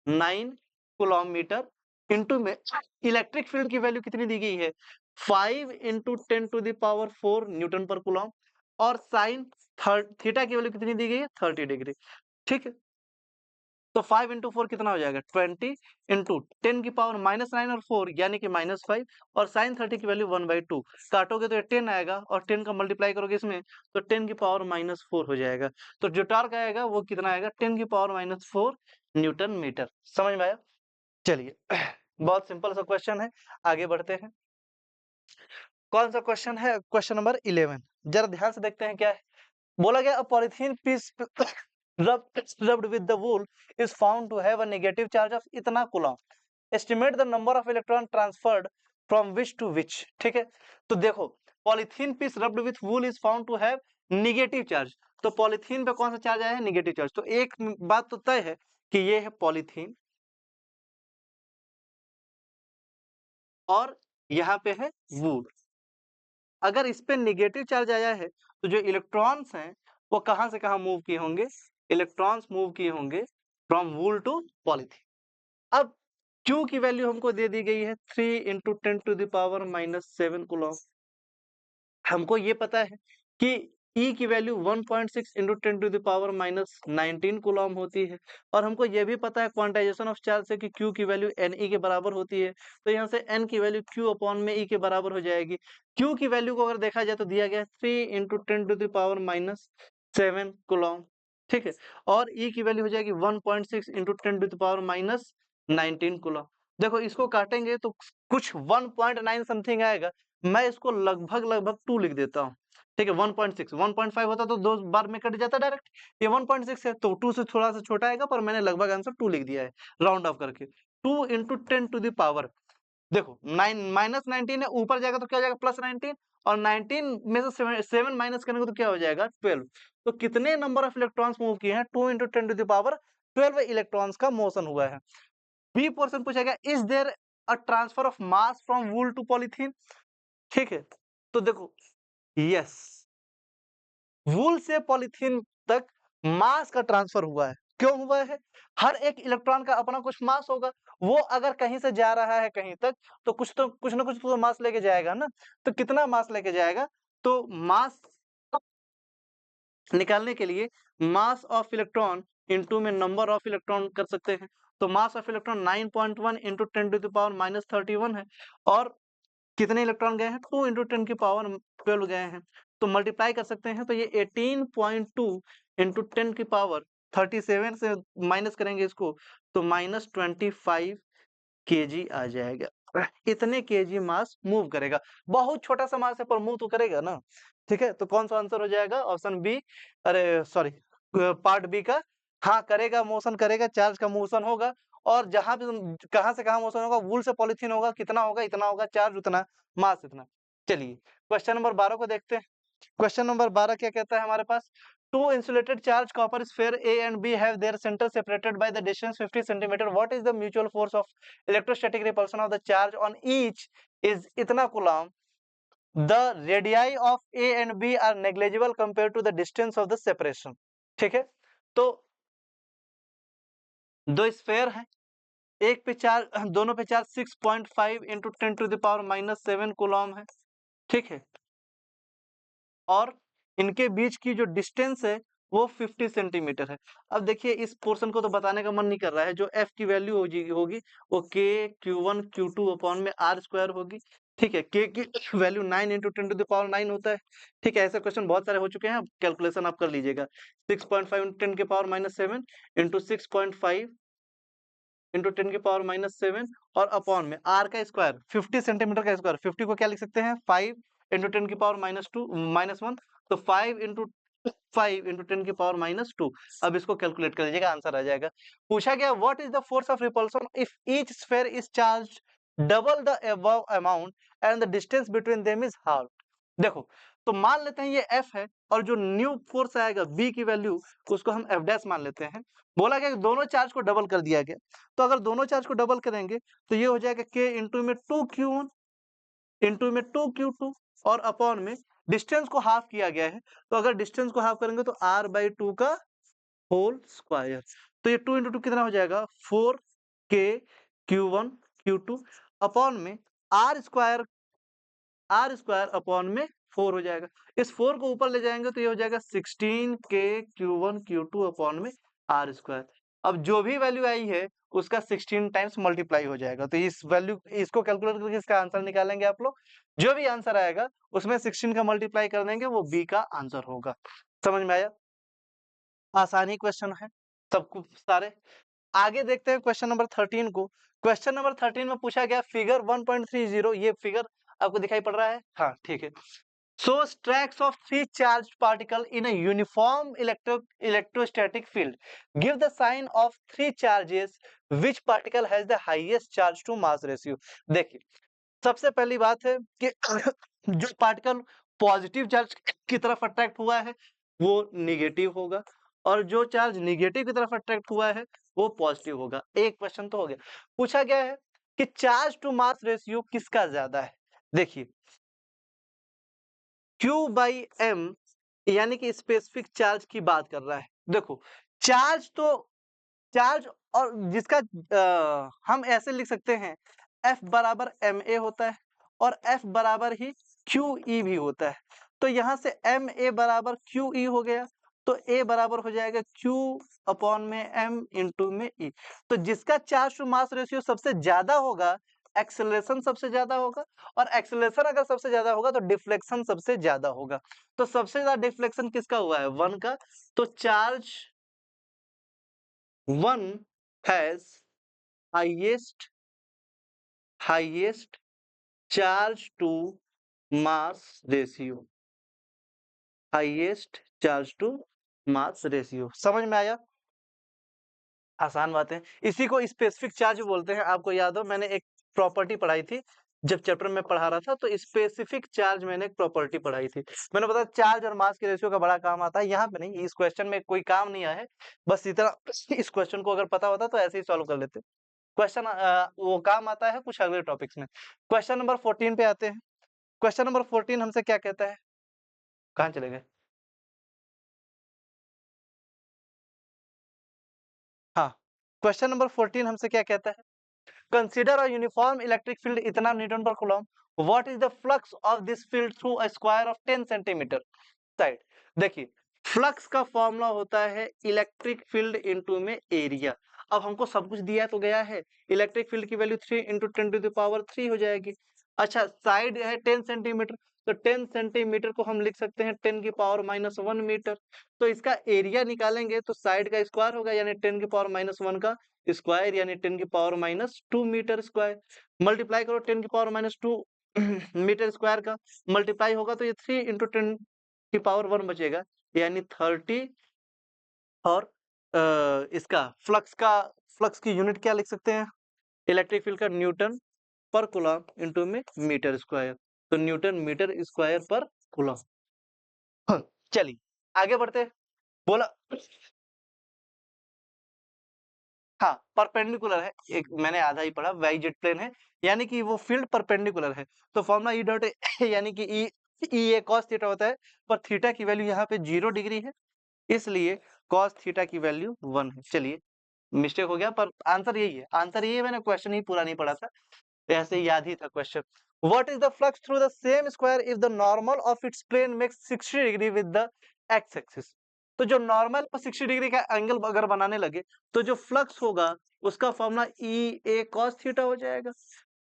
10⁻⁹ कूलॉम मीटर इंटू में इलेक्ट्रिक फील्ड की वैल्यू कितनी दी गई है 5 × 10⁴ न्यूटन पर कूलॉम और साइन थीटा की वैल्यू कितनी दी गई है 30 डिग्री। ठीक है, तो 5 × 4 कितना हो जाएगा 20 × 10⁻⁻9 और 4 यानी कि -5 और साइन 30 की वैल्यू 1/2 काटोगे तो ये 10 आएगा और 10 का मल्टीप्लाई करोगे इसमें तो 10⁻⁻4 हो जाएगा। तो जो टॉर्क आएगा वो कितना आएगा 10⁻⁻4 न्यूटन मीटर। समझ में आया? चलिए बहुत सिंपल सा क्वेश्चन है, आगे बढ़ते हैं। कौन सा क्वेश्चन है क्वेश्चन नंबर 11। जरा ध्यान से देखते हैं क्या है। बोला गया polythene piece rubbed with the wool is found to have a negative charge of इतना Coulomb. Estimate the number of electron transferred from which to which। ठीक है, तो देखो polythene piece rubbed with wool is found to have negative charge. तो polythene पे कौन सा charge आया है नेगेटिव चार्ज। तो एक बात तो तय है कि ये है पॉलिथीन और यहाँ पे है वूल। अगर इस पे नेगेटिव चार्ज आया है तो जो इलेक्ट्रॉन्स हैं वो कहां से कहां मूव किए होंगे, इलेक्ट्रॉन्स मूव किए होंगे फ्रॉम वूल टू पॉलीथीन। अब Q की वैल्यू हमको दे दी गई है 3 × 10⁻⁷ कूलॉम। हमको ये पता है कि E की वैल्यू 1.6 × 10⁻⁻19 कूलॉम होती है और हमको ये भी पता है क्वांटाइजेशन ऑफ चार्ज से कि Q की वैल्यू Ne के बराबर होती है। तो यहाँ से N की वैल्यू Q अपॉन में E के बराबर हो जाएगी। Q की वैल्यू को अगर देखा जाए तो दिया गया है 3 × 10⁻⁷ कूलॉम। ठीक है, और E की वैल्यू हो जाएगी 1.6 × 10⁻19 कूलॉम। देखो इसको काटेंगे तो कुछ 1.9 समथिंग आएगा। मैं इसको लगभग 2 लिख देता हूँ। ठीक है, 1.6 1.5 होता तो 2 बार में कट जाता डायरेक्ट। ये 1.6 है तो 2 से थोड़ा सा छोटा आएगा, पर मैंने लगभग आंसर 2 लिख दिया है राउंड ऑफ करके। 2 × 10⁻, देखो 9 -19 है, ऊपर जाएगा तो क्या हो जाएगा +19 और 19 में से 7 माइनस करेंगे तो क्या हो जाएगा 12। तो कितने नंबर ऑफ इलेक्ट्रॉन्स मूव किए हैं 2 × 10⁻12 इलेक्ट्रॉन्स का मोशन हुआ है। बी पोर्शन पूछा गया is there a transfer of mass from wool to polythene. ठीक है, तो देखो यस, वूल से पॉलीथीन तक मास का ट्रांसफर हुआ है। क्यों हुआ है? हर एक इलेक्ट्रॉन का अपना कुछ मास होगा। वो अगर कहीं से जा रहा है कहीं तक तो कुछ ना कुछ तो मास लेके जाएगा ना। तो कितना मास लेके जाएगा? तो मास निकालने के लिए मास ऑफ इलेक्ट्रॉन इनटू में नंबर ऑफ इलेक्ट्रॉन कर सकते हैं। तो मास ऑफ इलेक्ट्रॉन 9.1 × 10⁻−31 है और कितने इलेक्ट्रॉन गए हैं 2 × 10⁻12 गए हैं। तो मल्टीप्लाई कर सकते हैं तो ये 18.2 × 10⁻37 से माइनस करेंगे इसको तो -25 kg आ जाएगा। इतने kg मास मूव करेगा। बहुत छोटा सा मास है पर मूव तो करेगा ना। ठीक है, तो कौन सा आंसर हो जाएगा ऑप्शन बी, अरे सॉरी पार्ट बी का। हाँ करेगा, मोशन करेगा, चार्ज का मोशन होगा और जहां भी कहां से कहां मोशन होगा वूल से पॉलीथीन होगा, कितना होगा इतना होगा, चार्ज उतना, मास इतना। चलिए क्वेश्चन नंबर 12 को देखते हैं। क्वेश्चन नंबर 12 क्या कहता है हमारे पास, two insulated charge copper sphere A and B have their center separated by the distance 50 centimeter. What is the mutual force of electrostatic repulsion of the charge on each is इतना Coulomb. The radii of A and B are negligible compared to the distance of the separation. ठीक है, तो दो sphere हैं एक पे 4 दोनों पे 4 6.5 इंटू 10⁻⁻7 कूलॉम है, ठीक है। और इनके बीच की जो डिस्टेंस है वो 50 सेंटीमीटर है। अब देखिए इस पोर्शन को तो बताने का मन नहीं कर रहा है, जो एफ की वैल्यू होगी वो के Q1 Q2 अपॉन में आर स्क्वायर होगी, ठीक है। के की वैल्यू 9 इंटू 10⁻9 होता है, ठीक है। ऐसे क्वेश्चन बहुत सारे हो चुके हैं, कैलकुलेशन आप कर लीजिएगा। 6.5 इंटू 10⁻7 इंटू 6.5 इंटू 10⁻7 और अपॉन में आर का स्क्वायर 50 सेंटीमीटर का स्क्वायर, 50 को क्या लिख सकते हैं 5 इंटू 10⁻2 -1, तो 5 इंटू 10⁻2। अब इसको कैलकुलेट कर लीजिएगा, आंसर आ जाएगा। पूछा गया what is the force of repulsion if each sphere is charge double the above amount and the distance between them is half. देखो तो मान लेते हैं ये एफ है और जो न्यू फोर्स आएगा बी की वैल्यू उसको हम एफ डैश मान लेते हैं। बोला गया कि दोनों चार्ज को डबल कर दिया गया, तो अगर दोनों चार्ज को डबल करेंगे तो ये हो जाएगा के इंटू में 2Q1 इंटू में 2Q2 और अपॉन में डिस्टेंस को हाफ किया गया है, तो अगर डिस्टेंस को हाफ करेंगे तो r/2 का होल स्क्वायर। तो ये 2 इंटू 2 कितना हो जाएगा 4K Q1 Q2 अपॉन में r स्क्वायर अपॉन में 4 हो जाएगा। इस 4 को ऊपर ले जाएंगे तो ये हो जाएगा 16K Q1 Q2 अपॉन में r स्क्वायर। अब जो भी वैल्यू आई है उसका 16 टाइम्स मल्टीप्लाई हो जाएगा, तो इस वैल्यू इसको कैलकुलेट करके इसका आंसर निकालेंगे आप लोग। जो भी आंसर आएगा उसमें 16 का मल्टीप्लाई कर देंगे, वो बी का आंसर होगा। समझ में आया? आसानी क्वेश्चन है सबको सारे। आगे देखते हैं क्वेश्चन नंबर 13 को। क्वेश्चन नंबर 13 में पूछा गया फिगर 1.30, ये फिगर आपको दिखाई पड़ रहा है, हाँ ठीक है। shows tracks of three charged particle in a uniform electrostatic field. Give the sign of three charges. Which particle has the highest charge to mass ratio? देखिए सबसे पहली बात है कि जो पार्टिकल पॉजिटिव चार्ज की तरफ अट्रैक्ट हुआ है वो निगेटिव होगा, और जो चार्ज निगेटिव की तरफ अट्रैक्ट हुआ है वो पॉजिटिव होगा। एक क्वेश्चन तो हो गया। पूछा गया है कि चार्ज टू मास रेशियो किसका ज्यादा है। देखिए Q/m यानी कि स्पेसिफिक चार्ज की बात कर रहा है। देखो चार्ज और जिसका हम ऐसे लिख सकते हैं F बराबर ma होता है और F बराबर ही QE भी होता है। तो यहाँ से ma बराबर QE हो गया, तो A बराबर हो जाएगा Q अपॉन में m इंटू में E। तो जिसका चार्ज टू मास रेशियो सबसे ज्यादा होगा एक्सेलरेशन सबसे ज्यादा होगा, और एक्सेलरेशन अगर सबसे ज्यादा होगा तो डिफ्लेक्शन सबसे ज्यादा होगा। तो सबसे ज्यादा डिफ्लेक्शन किसका हुआ है 1 का, तो charge 1 has highest charge to mass ratio, highest charge to mass ratio. समझ में आया? आसान बात है, इसी को स्पेसिफिक चार्ज बोलते हैं। आपको याद हो मैंने एक प्रॉपर्टी पढ़ाई थी जब चैप्टर में पढ़ा रहा था, तो स्पेसिफिक चार्ज मैंने एक प्रॉपर्टी पढ़ाई थी। मैंने बताया चार्ज और मास के रेशियो का बड़ा काम आता है, यहाँ पे नहीं, इस क्वेश्चन में कोई काम नहीं आया है। बस इतना इस क्वेश्चन को अगर पता होता तो ऐसे ही सॉल्व कर लेते। क्वेश्चन वो काम आता है कुछ अगले टॉपिक्स में। क्वेश्चन नंबर 14 पे आते हैं। क्वेश्चन नंबर 14 हमसे क्या कहता है, कहाँ चले गए? हाँ, क्वेश्चन नंबर 14 हमसे क्या कहता है, consider a uniform electric field इतना Newton per coulomb, what is the flux of this field through a square of 10 centimetre side. देखिए फ्लक्स का फॉर्मूला होता है इलेक्ट्रिक फील्ड इनटू में एरिया। अब हमको सब कुछ दिया तो गया है, इलेक्ट्रिक फील्ड की वैल्यू 3 इंटू 10⁻³ हो जाएगी। अच्छा साइड है 10 सेंटीमीटर, तो 10 सेंटीमीटर को हम लिख सकते हैं 10⁻⁻1 मीटर। तो इसका एरिया निकालेंगे तो साइड का स्क्वायर होगा, यानी 10⁻⁻1 का स्क्वायर, यानी 10⁻2 मीटर स्क्वायर। मल्टीप्लाई करो 10⁻2 मीटर स्क्वायर का मल्टीप्लाई होगा तो ये 3 इंटू 10⁻1 बचेगा, यानी 30। और इसका फ्लक्स की यूनिट क्या लिख सकते हैं, इलेक्ट्रिक फील्ड का न्यूटन पर कूलम इंटू में मीटर स्क्वायर, तो न्यूटन मीटर स्क्वायर पर कूलम। हाँ, चलिए आगे बढ़ते हैं। बोला हाँ परपेंडिकुलर है, एक मैंने आधा ही पढ़ा, वाई जेड प्लेन है यानी कि वो फील्ड परपेंडिकुलर है। तो फॉर्मूला ई डॉट यानी कि ई ए कॉस थीटा होता है, पर थीटा की वैल्यू यहाँ पे 0 डिग्री है, इसलिए कॉस थीटा की वैल्यू 1 है। चलिए मिस्टेक हो गया, पर आंसर यही है, आंसर यही है, मैंने क्वेश्चन ही पूरा नहीं पढ़ा था, ऐसे याद ही था question. What is the flux through the same square if the normal of its plane makes 60 degree with the x axis. तो जो नॉर्मल पर 60 डिग्री का एंगल अगर बनाने लगे तो जो फ्लक्स होगा उसका फॉर्मूला ई ए कॉस थीटा हो जाएगा।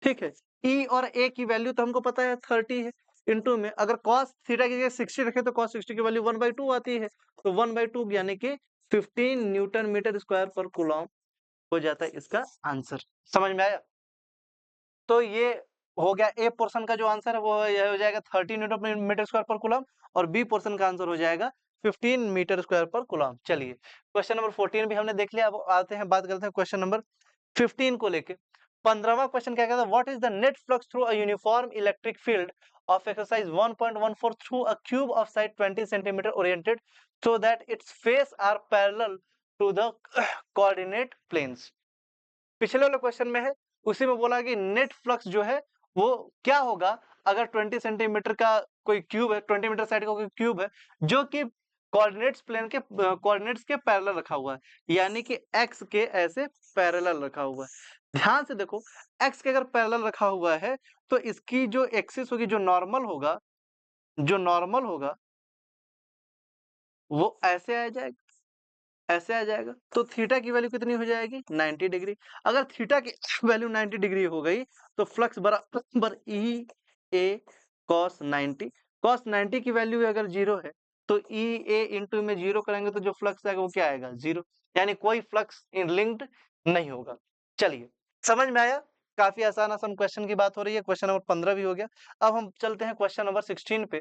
ठीक है, ई और ए की वैल्यू तो हमको पता है 30 है, इनटू में अगर कॉस थीटा की जगह 60 रखे तो कॉस 60 की वैल्यू 1/2 आती है, तो 1/2 यानी कि 15 न्यूटन मीटर स्क्वायर पर कूलम हो जाता है इसका आंसर। समझ में आया? तो ये हो गया ए पोर्शन का जो आंसर है वो ये हो जाएगा 30 न्यूटन मीटर स्क्वायर पर कूलम, और बी पोर्शन का आंसर हो जाएगा 15 मीटर स्क्वायर पर कूलम। चलिए क्वेश्चन नंबर 14 भी हमने देख लिया, अब आते हैं बात करते हैं क्वेश्चन नंबर 15 को लेके। 15वां क्वेश्चन क्या कहता है, what is the net flux through a uniform electric field of exercise 1.14 through a cube of side 20 centimeter oriented so that its face are parallel to the coordinate planes। पिछले वाले question में है, उसी में बोला कि नेट फ्लक्स जो है वो क्या होगा अगर 20 सेंटीमीटर का कोई क्यूब है, 20 मीटर साइड का कोई क्यूब है जो कि कोऑर्डिनेट्स प्लेन के कोऑर्डिनेट्स के पैरेलल रखा हुआ है, यानी कि एक्स के ऐसे पैरेलल रखा हुआ है। ध्यान से देखो, एक्स के अगर पैरेलल रखा हुआ है तो इसकी जो एक्सिस होगी, जो नॉर्मल होगा, जो नॉर्मल होगा वो ऐसे आ जाएगा, ऐसे आ जाएगा। तो थीटा की वैल्यू कितनी हो जाएगी, 90 डिग्री। अगर थीटा की वैल्यू 90 डिग्री हो गई तो फ्लक्स बराबर ई ए कॉस 90। कॉस 90 की वैल्यू अगर जीरो है तो ई ए इंटू में जीरो करेंगे तो जो फ्लक्स आएगा वो क्या आएगा, जीरो, यानी कोई फ्लक्स लिंक्ड नहीं होगा। चलिए समझ में आया? काफी आसान आसान क्वेश्चन की बात हो रही है, क्वेश्चन नंबर 15 भी हो गया। अब हम चलते हैं क्वेश्चन नंबर 16 पे।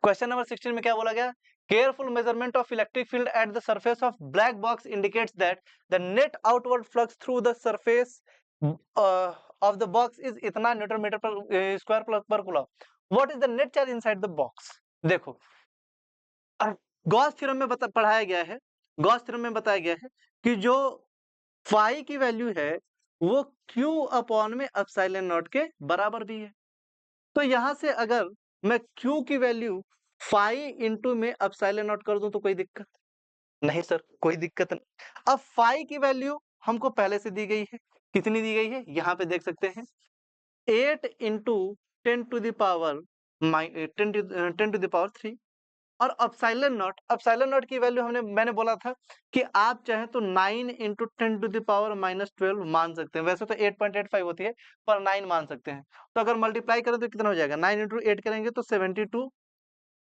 क्वेश्चन नंबर 16 में क्या बोला गया, careful measurement of electric field at the surface of black box indicates that the net outward flux through the surface of the box is इतना न्यूटन मीटर पर स्क्वायर पर coulomb. What is the net charge inside the box. देखो Gauss theorem में पढ़ाया गया है, Gauss theorem में बताया गया है कि जो फाई की वैल्यू है वो क्यू अपॉन में एप्सिलॉन नॉट के बराबर भी है। तो यहां से अगर मैं Q की वैल्यू फाई इंटू में एप्सिलॉन नॉट कर दूं तो कोई दिक्कत नहीं सर, कोई दिक्कत नहीं। अब फाई की वैल्यू हमको पहले से दी गई है, कितनी दी गई है यहाँ पे देख सकते हैं, 8 इंटू 10 टू द पावर 3। और एप्सिलॉन नॉट की वैल्यू मैंने बोला था कि आप चाहें तो 9 इंटू 10 टू द पावर -12 मान सकते हैं, वैसे तो 8.85 होती है पर 9 मान सकते हैं। तो अगर मल्टीप्लाई करें तो कितना हो जाएगा, 9 इंटू 8 करेंगे तो 72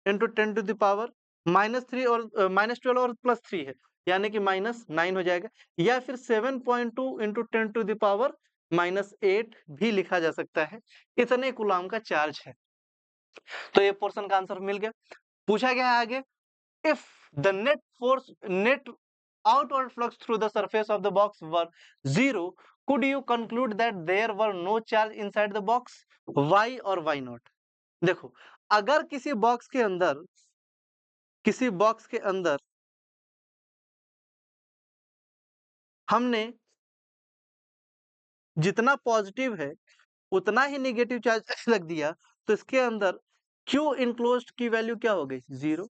इंटू 10 टू द पावर -3 और -12 और +3 है, यानी कि -9 हो जाएगा। या फिर 7.2 इंटू 10 टू द पावर -8 भी लिखा जा सकता है। इतने कूलम का चार्ज है। तो ये पोर्शन का आंसर मिल गया। पूछा गया है आगे, if the net outward flux through the surface of the box were 0, could you conclude that there were no charge inside the box? Why or why not? देखो, अगर किसी बॉक्स के अंदर हमने जितना पॉजिटिव है उतना ही नेगेटिव चार्ज रख दिया तो इसके अंदर Q इनक्लोज्ड की वैल्यू क्या हो गई, 0।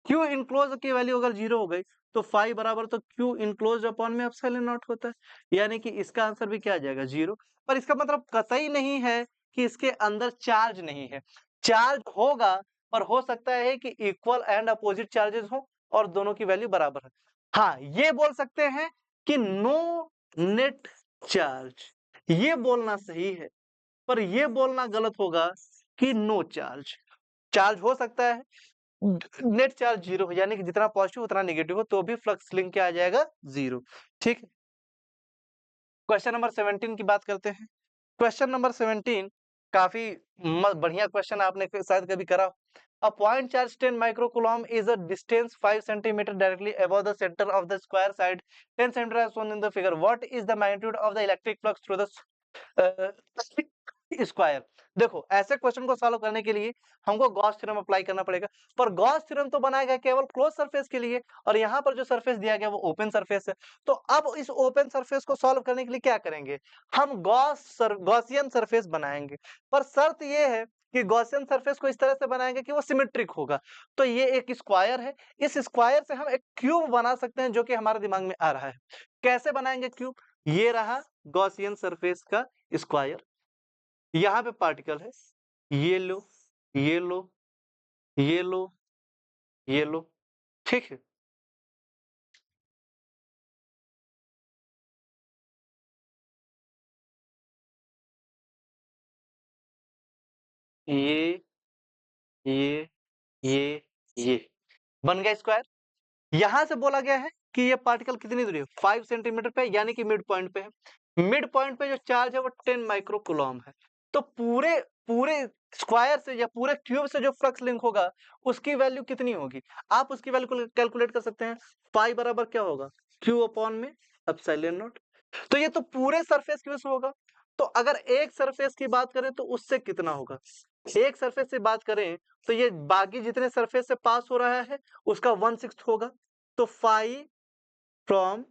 Q इनक्लोज की वैल्यू अगर 0 हो गई तो फाई बराबर तो Q इनक्लोज अपॉन में एप्सिलॉन नॉट होता है, यानी कि इसका आंसर भी क्या आ जाएगा, 0। पर इसका मतलब कतई नहीं है कि इसके अंदर चार्ज नहीं है, चार्ज होगा, पर हो सकता है कि इक्वल एंड अपोजिट चार्जेस हो और दोनों की वैल्यू बराबर है। हाँ, ये बोल सकते हैं कि नो नेट चार्ज, ये बोलना सही है, पर ये बोलना गलत होगा कि नो चार्ज। चार्ज हो सकता है, नेट चार्ज 0 हो, यानी कि जितना पॉजिटिव उतना नेगेटिव हो तो भी फ्लक्स लिंक क्या आ जाएगा, 0। ठीक है, क्वेश्चन नंबर 17 की बात करते हैं। क्वेश्चन नंबर 17 काफी बढ़िया क्वेश्चन, आपने शायद कभी करा। A point charge 10 microcoulomb is a distance 5 centimeter directly above the center of the square side 10 centimeter as shown in the figure. What is the magnitude of the electric flux through the square. देखो ऐसे question को solve करने के लिए हमको Gauss theorem apply करना पड़ेगा, पर गॉस थ्योरम तो बनाया गया केवल क्लोज सरफेस के लिए, और यहाँ पर जो सरफेस दिया गया वो ओपन सरफेस है। तो अब इस ओपन सरफेस को सॉल्व करने के लिए क्या करेंगे, हम गॉसियन सरफेस बनाएंगे। पर शर्त ये है कि गॉसियन सरफेस को इस तरह से बनाएंगे कि वो सिमेट्रिक होगा। तो ये एक स्क्वायर है, इस स्क्वायर से हम एक क्यूब बना सकते हैं, जो कि हमारे दिमाग में आ रहा है। कैसे बनाएंगे क्यूब, ये रहा गॉसियन सरफेस का स्क्वायर, यहाँ पे पार्टिकल है, ये लो, ये लो, ये लो, ये लो, ठीक है। ये ये ये ये बन गया स्क्वायर। यहां से बोला गया है कि ये पार्टिकल कितनी दूरी है, 5 सेंटीमीटर पे, यानी कि मिड पॉइंट पे है। मिड पॉइंट पे जो चार्ज है वो 10 माइक्रो कूलम है। तो पूरे पूरे स्क्वायर से या पूरे क्यूब से जो फ्लक्स लिंक होगा उसकी वैल्यू कितनी होगी, आप उसकी वैल्यू कैलकुलेट कर सकते हैं। पाई बराबर क्या होगा, क्यू अपॉन में एप्सिलॉन नॉट। तो ये तो पूरे सरफेस के वजह से होगा। तो अगर एक सरफेस की बात करें तो उससे कितना होगा, एक सरफेस से बात करें तो ये बाकी जितने सरफेस से पास हो रहा है उसका 1/6 होगा। तो 5 फ्रॉम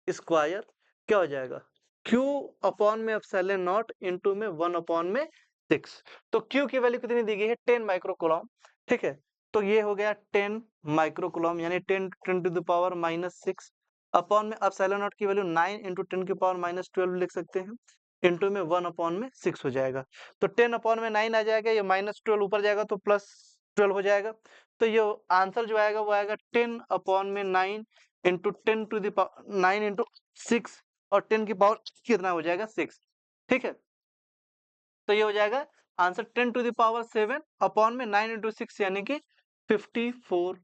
स्क्वायर क्या हो जाएगा, Q अपॉन में एप्सिलॉन नॉट इंटू में 1 अपॉन में 6। तो Q की वैल्यू कितनी दी गई है, 10 माइक्रो कूलम, ठीक है। तो ये हो गया 10 माइक्रो कूलम, यानी 10 10 टू द पावर -6 अपॉन में एप्सिलॉन नॉट की वैल्यू 9 इंटू 10 की पावर -12 लिख सकते हैं, इंटू में 1 अपॉन में 6 हो जाएगा। तो 10 अपॉन में 9 आ जाएगा, ये -12 ऊपर जाएगा तो +12 हो जाएगा। तो ये आंसर जो आएगा वो आएगा 10 अपॉन में 9 into 10 to the power 9 into 6, और 10 की पावर कितना हो जाएगा 6, ठीक है। तो ये हो जाएगा answer 10 to the power 7 upon में 9 इंटू 6, यानी कि 54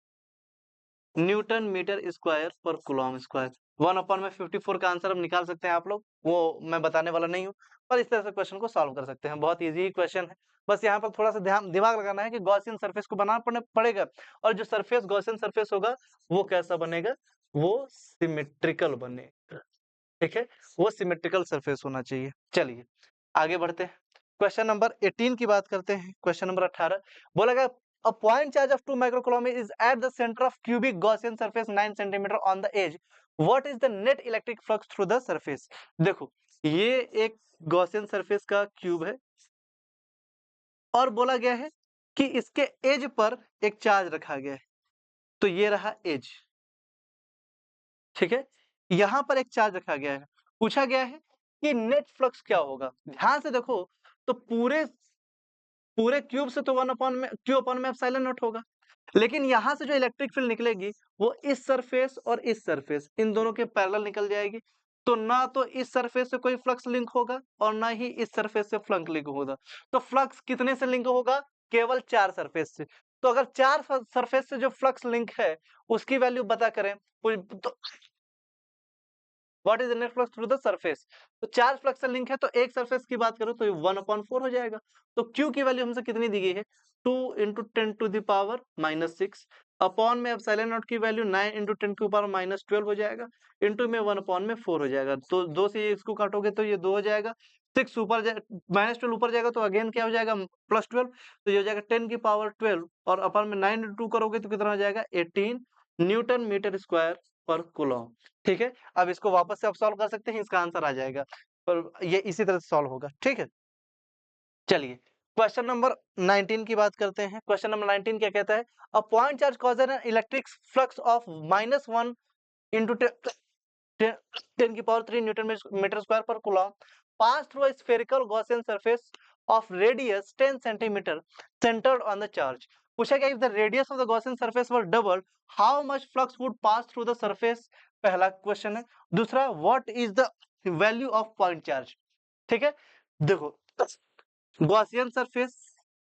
न्यूटन मीटर स्क्वायर पर कूलम स्क्वायर। 1 अपॉन में 54 का आंसर हम निकाल सकते हैं आप लोग, वो मैं बताने वाला नहीं हूँ, पर इस तरह से क्वेश्चन को सॉल्व कर सकते हैं। बहुत इजी क्वेश्चन है, बस यहाँ पर थोड़ा सा ध्यान दिमाग लगाना है कि गॉसियन सरफेस को बनाना पड़ेगा, और जो सरफेस गॉसियन सरफेस होगा वो कैसा बनेगा, वो सिमेट्रिकल बनेगा, ठीक है, वो सिमेट्रिकल सरफेस होना चाहिए। चलिए आगे बढ़ते हैं, क्वेश्चन नंबर 18 की बात करते हैं। क्वेश्चन नंबर 18 बोला गया a point charge of 2 microcoulomb is at the center of cubic Gaussian surface 9 cm on the edge. What is the net electric flux through the surface? देखो ये एक गॉसियन सरफेस का क्यूब है, और बोला गया है कि इसके एज पर एक चार्ज रखा गया है। तो ये रहा एज, ठीक है, यहां पर एक चार्ज रखा गया है। पूछा गया है कि नेट फ्लक्स क्या होगा। ध्यान से देखो, तो पूरे पूरे क्यूब से तो 1 अपॉन में क्यू अपॉन में एप्सिलॉन नॉट होगा, लेकिन यहाँ से जो इलेक्ट्रिक फील्ड निकलेगी वो इस सरफेस और इस सरफेस इन दोनों के पैरेलल निकल जाएगी। तो ना तो इस सरफेस से कोई फ्लक्स लिंक होगा और ना ही इस सरफेस से फ्लक्स लिंक होगा। तो फ्लक्स कितने से लिंक होगा, केवल 4 सरफेस से। तो अगर 4 सरफेस से जो फ्लक्स लिंक है उसकी वैल्यू पता करें तो what is the net flux through the surface. तो 4 फ्लक्स लिंक है, तो एक सरफेस की बात करो तो ये 1/4 हो जाएगा। तो Q की वैल्यू हमसे कितनी दी गई है, 2 into 10 to the power -6 upon में एप्सिलॉन नॉट की वैल्यू 9 इंटू 10 की पावर -12 हो जाएगा, इंटू में 1/4 हो जाएगा। तो 2 से इसको काटोगे तो ये 2 हो जाएगा, 6 ऊपर -12 ऊपर जाएगा तो अगेन क्या हो जाएगा, +12। तो ये हो जाएगा 10 की पावर 12, और अपन में 9 इंटू 2 करोगे तो कितना हो जाएगा, 18 न्यूटन मीटर स्क्वायर पर कूलम, ठीक है। अब इसको वापस से आप सॉल्व कर सकते हैं, इसका आंसर आ जाएगा, पर ये इसी तरह से सॉल्व होगा, ठीक है। चलिए क्वेश्चन नंबर 19 की बात करते हैं। क्वेश्चन नंबर 19 क्या कहता है, a point charge causes an electric flux of -1 into 10 की पावर 3 न्यूटन मीटर स्क्वायर पर coulomb pass through a spherical Gaussian surface of radius 10 centimetre centered on the charge. पूछा गया, if the radius of the Gaussian surface were doubled, how much flux would pass through the surface? पहला question है। दूसरा, what is the value of point charge? ठीक है, देखो Gaussian surface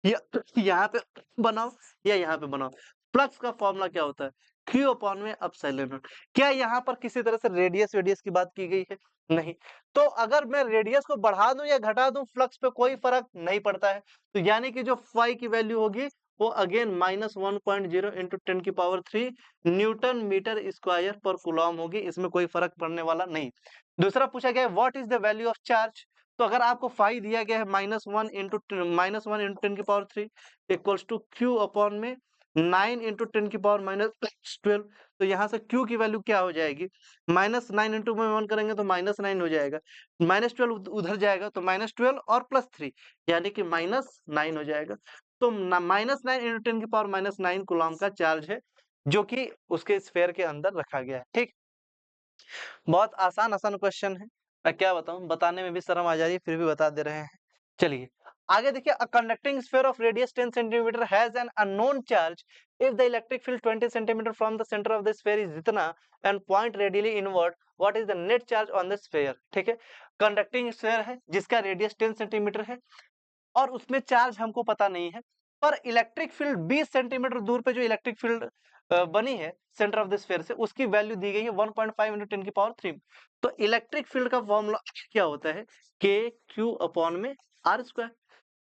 यहाँ पे बनाओ या यहाँ पे बनाओ, फ्लक्स का फॉर्मूला क्या होता है, क्यू अपॉन में एप्सिलॉन नॉट। क्या यहाँ पर किसी तरह से रेडियस की बात की गई है, नहीं। तो अगर मैं रेडियस को बढ़ा दूं या घटा दूं फ्लक्स पे कोई फर्क नहीं पड़ता है। तो यानी कि जो फाई की वैल्यू होगी वो अगेन -1.0 इंटू 10 की पावर 3 न्यूटन मीटर स्क्वायर पर कूलम होगी, इसमें कोई फर्क पड़ने वाला नहीं। दूसरा पूछा गया, what is the value of charge. तो अगर आपको फाई दिया गया है -1 into -1 × 10⁻³ equals to Q upon में 9 इंटू 10⁻12, तो यहाँ से Q की वैल्यू क्या हो जाएगी? -9 इंटू में 1 करेंगे तो -9 हो जाएगा, -12 उधर जाएगा तो -12 और +3 यानी कि -9 हो जाएगा। तो -9 इंटू 10⁻⁹ कूलम का चार्ज है, जो कि उसके स्फीयर के अंदर रखा गया है। ठीक, बहुत आसान क्वेश्चन है। मैं क्या बताऊं, बताने में भी शर्म आ जा रही है, फिर भी बता दे रहे हैं। चलिए आगे देखिए, a conducting sphere of radius 10 centimetre has an unknown charge if the electric field 20 centimetre from the centre of the sphere is इतना and point radially inward, what is the net charge on the sphere. ठीक है, conducting sphere है जिसका radius 10 centimetre है और उसमें charge हमको पता नहीं है, पर इलेक्ट्रिक फील्ड 20 सेंटीमीटर दूर पे जो इलेक्ट्रिक फील्ड बनी है सेंटर ऑफ द स्फीयर से, उसकी वैल्यू दी गई है 1.5 इंटू 10⁻3। तो इलेक्ट्रिक फील्ड का फॉर्मूला क्या होता है? के क्यू अपॉन में आर स्क्वायर।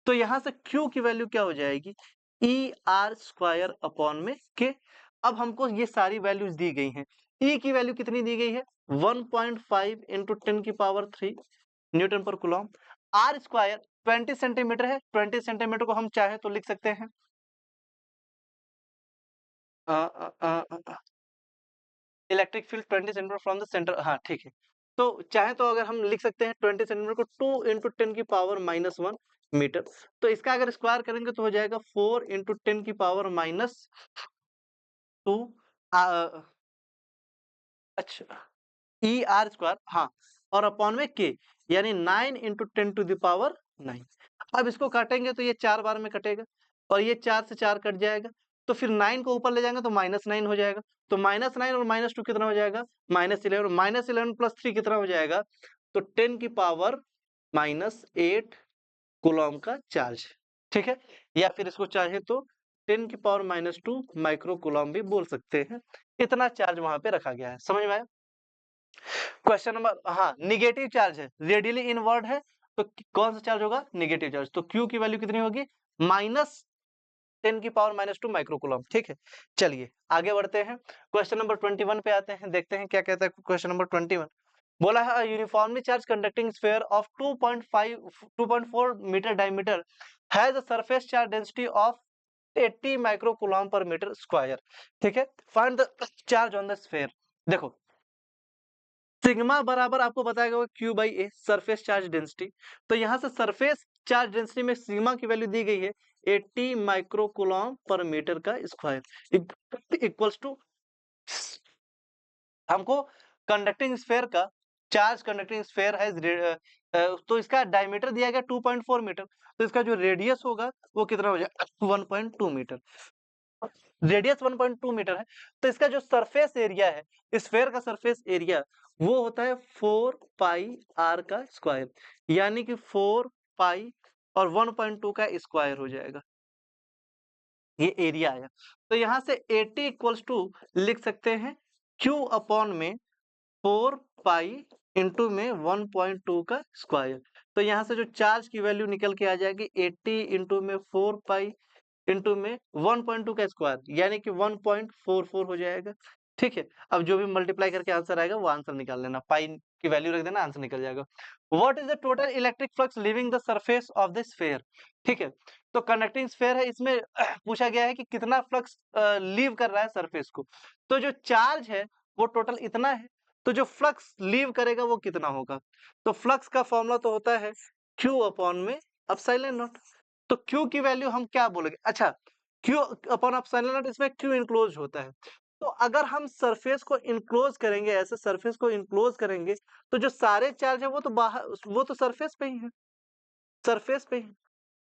तो यहाँ से क्यू की वैल्यू क्या हो जाएगी? ई आर स्क्वायर अपॉन में के। अब हमको ये सारी वैल्यूज दी गई हैं। ई की वैल्यू कितनी दी गई है? 1.5 into 10⁻³ Newton per coulomb. Are square 20 centimetre है, 20 सेंटीमीटर को हम चाहे तो लिख सकते हैं electric field 20 centimetre from the centre. हाँ ठीक है, तो चाहे तो अगर हम लिख सकते हैं 20 सेंटीमीटर को 2 इंटू 10⁻⁻1 मीटर। तो इसका अगर स्क्वायर करेंगे तो हो जाएगा 4 इंटू 10⁻⁻2 अच्छा ई आर स्क्वायर, हाँ, और अपॉन में के, यानी 9 इंटू 10⁹ अब इसको काटेंगे तो ये 4 बार में कटेगा और ये 4 से 4 कट जाएगा, तो फिर 9 को ऊपर ले जाएंगे तो -9 हो जाएगा। तो -9 और -2 कितना हो जाएगा? -11, -11 प्लस 3 कितना हो जाएगा? तो 10⁻⁻8 कूलम का चार्ज। ठीक है, या फिर इसको चाहे तो 10⁻⁻2 माइक्रो कूलम भी बोल सकते हैं। इतना चार्ज वहां पे रखा गया है, समझ में आया? क्वेश्चन नंबर, हाँ, निगेटिव चार्ज है, रेडियली इनवर्ड है, तो कौन सा चार्ज होगा? Negative charge. तो Q की वैल्यू कितनी होगी? -10⁻⁻2 माइक्रोकूलम। ठीक है, चलिए आगे बढ़ते हैं, क्वेश्चन नंबर 21 पे आते हैं, देखते हैं क्या कहता है क्वेश्चन नंबर 21। बोला है uniformly charge conducting sphere of 2.4 metre diameter has a surface charge density of 80 microcoulomb per metre square. ठीक है, find the charge on the sphere. देखो, सिग्मा बराबर आपको बताया गया Q by A, surface charge density. तो यहाँ से सरफेस चार्ज डेंसिटी में सिग्मा की वैल्यू दी गई है 80 माइक्रोकूलम पर मीटर का स्क्वायर इक्वल्स टू, हमको कंडक्टिंग स्फीयर का चार्ज, कंडक्टिंग स्फीयर है तो इसका डायमीटर दिया गया 2.4 मीटर, तो इसका जो रेडियस होगा वो कितना हो जाएगा? 1.2 मीटर। रेडियस 1.2 मीटर है, तो इसका जो सरफेस एरिया है, स्फीयर का सरफेस एरिया, वो होता है 4 पाई आर का स्क्वायर, यानी कि 4 पाई और 1.2 का स्क्वायर हो जाएगा, ये एरिया आया। तो यहाँ से 80 इक्वल्स टू लिख सकते हैं Q अपॉन में 4 पाई इंटू में 1.2 का स्क्वायर। तो यहाँ से जो चार्ज की वैल्यू निकल के आ जाएगी 80 इंटू में 4 पाई इंटू में 1.2 का स्क्वायर, यानी कि 1.44 हो जाएगा। ठीक है, अब जो भी मल्टीप्लाई करके आंसर आएगा वो आंसर निकाल लेना, पाई की वैल्यू रख देना, आंसर निकल जाएगा। What is the total electric flux leaving the surface of the sphere. ठीक है, तो कंडक्टिंग स्फीयर है, इसमें पूछा गया है कि कितना फ्लक्स लीव कर रहा है सरफेस को। तो जो चार्ज है वो टोटल इतना है, तो जो फ्लक्स लीव करेगा वो कितना होगा? तो फ्लक्स का फॉर्मूला तो होता है Q अपॉन में एप्सिलॉन नॉट। तो Q की वैल्यू हम क्या बोलेंगे? अच्छा, Q अपॉन एप्सिलॉन नॉट, इसमें Q इनक्लोज होता है। तो अगर हम सरफेस को इनक्लोज करेंगे, ऐसे सरफेस को इनक्लोज करेंगे, तो जो सारे चार्ज है वो तो बाहर, वो तो सरफेस पे ही है, सरफेस पे ही।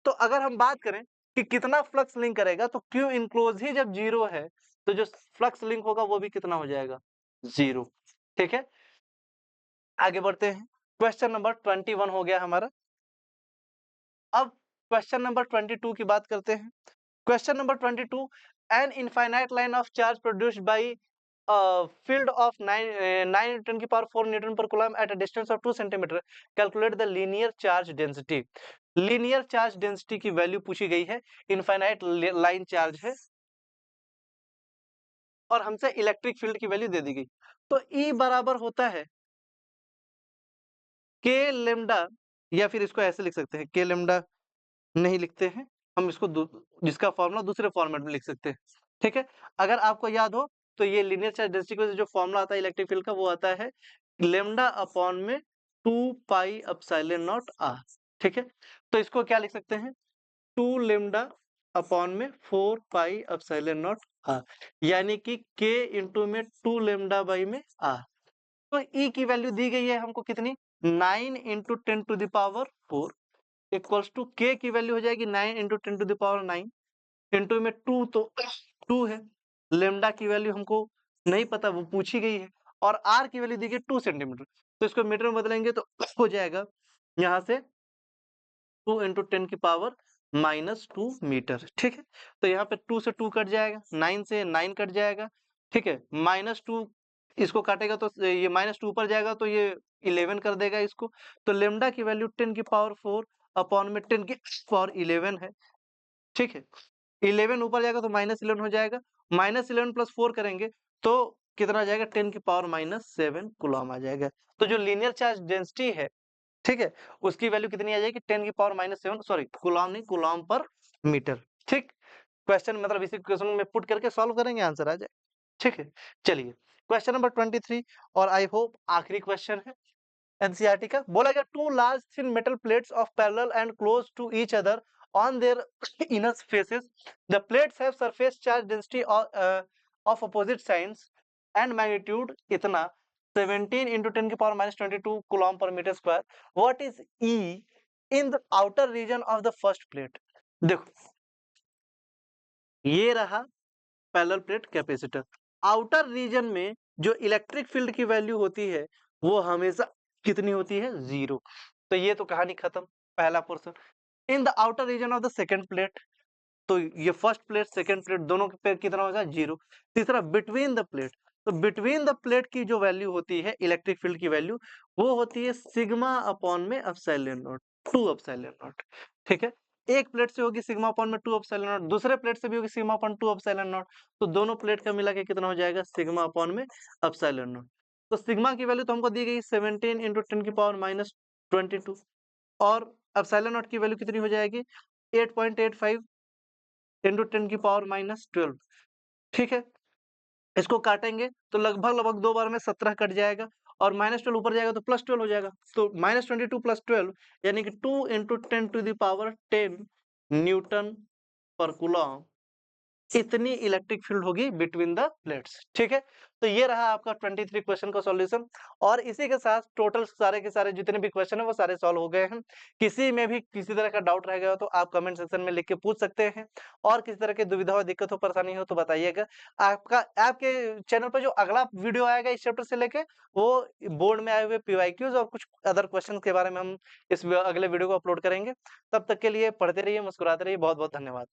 तो अगर हम बात करें कि कितना फ्लक्स लिंक करेगा, तो Q इनक्लोज ही जब 0 है, तो जो फ्लक्स लिंक होगा वो भी कितना हो जाएगा? 0। ठीक है, आगे बढ़ते हैं, क्वेश्चन नंबर 21 हो गया हमारा। अब क्वेश्चन नंबर 22 की बात करते हैं। Question number 22, an infinite line of charge produced by field of 9 10 की power 4 Newton per coulomb at a distance of 2 centimetre, calculate the linear charge density. Linear charge density की वैल्यू पूछी गई है, infinite line charge है और हमसे electric field की value दे दी गई। तो E बराबर होता है K लेमडा या फिर इसको ऐसे लिख सकते हैं, के लैम्डा नहीं लिखते हैं, हम इसको जिसका फॉर्मूला दूसरे फॉर्मेट में लिख सकते हैं। ठीक है, अगर आपको याद हो तो ये लीनियर चार्ज डेंसिटी का जो फॉर्मूला आता है इलेक्ट्रिक फील्ड का, वो आता है लैम्डा अपॉन में 2 पाई एप्सिलॉन नॉट आर। ठीक है, तो इसको क्या लिख सकते हैं, 2 लैम्डा अपॉन में 4 पाई एप्सिलॉन नॉट आर, यानी कि के इंटू में 2 लैम्डा बाई में आर। तो ई की वैल्यू दी गई है हमको कितनी, 9 into 10 to the power 4 equals to K की वैल्यू हो जाएगी 9 into 10 to the power 9 into में 2, तो 2 है। लेमडा की वैल्यू हमको नहीं पता, वो पूछी गई है, और आर की वैल्यू दी गई 2 सेंटीमीटर, तो इसको मीटर में बदलेंगे तो हो जाएगा यहाँ से 2 इंटू 10 की पावर -2 मीटर। ठीक है, तो यहाँ पे 2 से 2 कट जाएगा, 9 से 9 कट जाएगा। ठीक है, -2 इसको काटेगा तो ये -2 ऊपर जाएगा तो ये 11 कर देगा इसको, तो लेमडा की वैल्यू 10 की पावर 4 अपॉन में 10 की पावर 11 है। ठीक है, 11 ऊपर जाएगा तो -11 हो जाएगा, -11 प्लस 4 करेंगे तो कितना आ जाएगा, 10 की पावर -7 कूलम आ जाएगा। तो जो लीनियर चार्ज डेंसिटी है, ठीक है, उसकी वैल्यू कितनी आ जाएगी, 10 की पावर -7, सॉरी कूलम नहीं, कूलम पर मीटर। ठीक, क्वेश्चन मतलब इसी क्वेश्चन में पुट करके सॉल्व करेंगे, आंसर आ जाए। ठीक है, चलिए क्वेश्चन नंबर 23 और आई होप आखिरी क्वेश्चन है एनसीईआरटी का। बोला गया, two large thin metal plates of parallel and close to each other on their inner faces, the plates have surface charge density of opposite sides and magnitude इतना 17 into 10 की पावर -22 coulomb per metre square. What is E in the outer region of the first plate. देखो, ये रहा parallel plate capacitor, outer reason में जो electric field की value होती है वो हमेशा कितनी होती है, 0। तो ये तो कहानी खत्म, पहला portion. In the outer region of the second plate, तो ये फर्स्ट प्लेट सेकंड प्लेट दोनों पे कितना हो जाए, 0। तीसरा बिटवीन द प्लेट, तो बिटवीन द प्लेट की जो वैल्यू होती है इलेक्ट्रिक फील्ड की वैल्यू, वो होती है सिग्मा अपॉन में एप्सिलॉन नॉट, 2 एप्सिलॉन नॉट। ठीक है, एक प्लेट से होगी सिग्मा अपॉन में 2 एप्सिलॉन नॉट, दूसरे प्लेट से भी होगी सिग्मा अपॉन 2 एप्सिलॉन नॉट, तो दोनों प्लेट का मिला के कितना हो जाएगा, सिग्मा अपॉन में एप्सिलॉन नॉट। तो सिग्मा की वैल्यू तो हमको दी गई 17 इंटू 10 की पावर -22, और एप्सिलॉन नॉट की वैल्यू कितनी हो जाएगी, 8.85 इंटू 10 की पावर -12। ठीक है, इसको काटेंगे तो लगभग लगभग दो बार में 17 कट जाएगा, और -12 ऊपर जाएगा तो +12 हो जाएगा, तो -22 + 12 यानी कि 2 into 10 to the power 10 newton per coulomb, इतनी इलेक्ट्रिक फील्ड होगी बिटवीन द प्लेट्स। ठीक है, तो ये रहा आपका 23 क्वेश्चन का सॉल्यूशन, और इसी के साथ टोटल सारे के सारे जितने भी क्वेश्चन है वो सारे सॉल्व हो गए हैं। किसी में भी किसी तरह का डाउट रह गया हो तो आप कमेंट सेक्शन में लिख के पूछ सकते हैं, और किसी तरह की दुविधा हो, दिक्कत हो, परेशानी हो तो बताइएगा। आपका आपके चैनल पर जो अगला वीडियो आएगा इस चैप्टर से लेके, वो बोर्ड में आए हुए पीवाईक्यूज और कुछ अदर क्वेश्चन के बारे में हम इस अगले वीडियो को अपलोड करेंगे। तब तक के लिए पढ़ते रहिए, मुस्कुराते रहिए। बहुत बहुत धन्यवाद।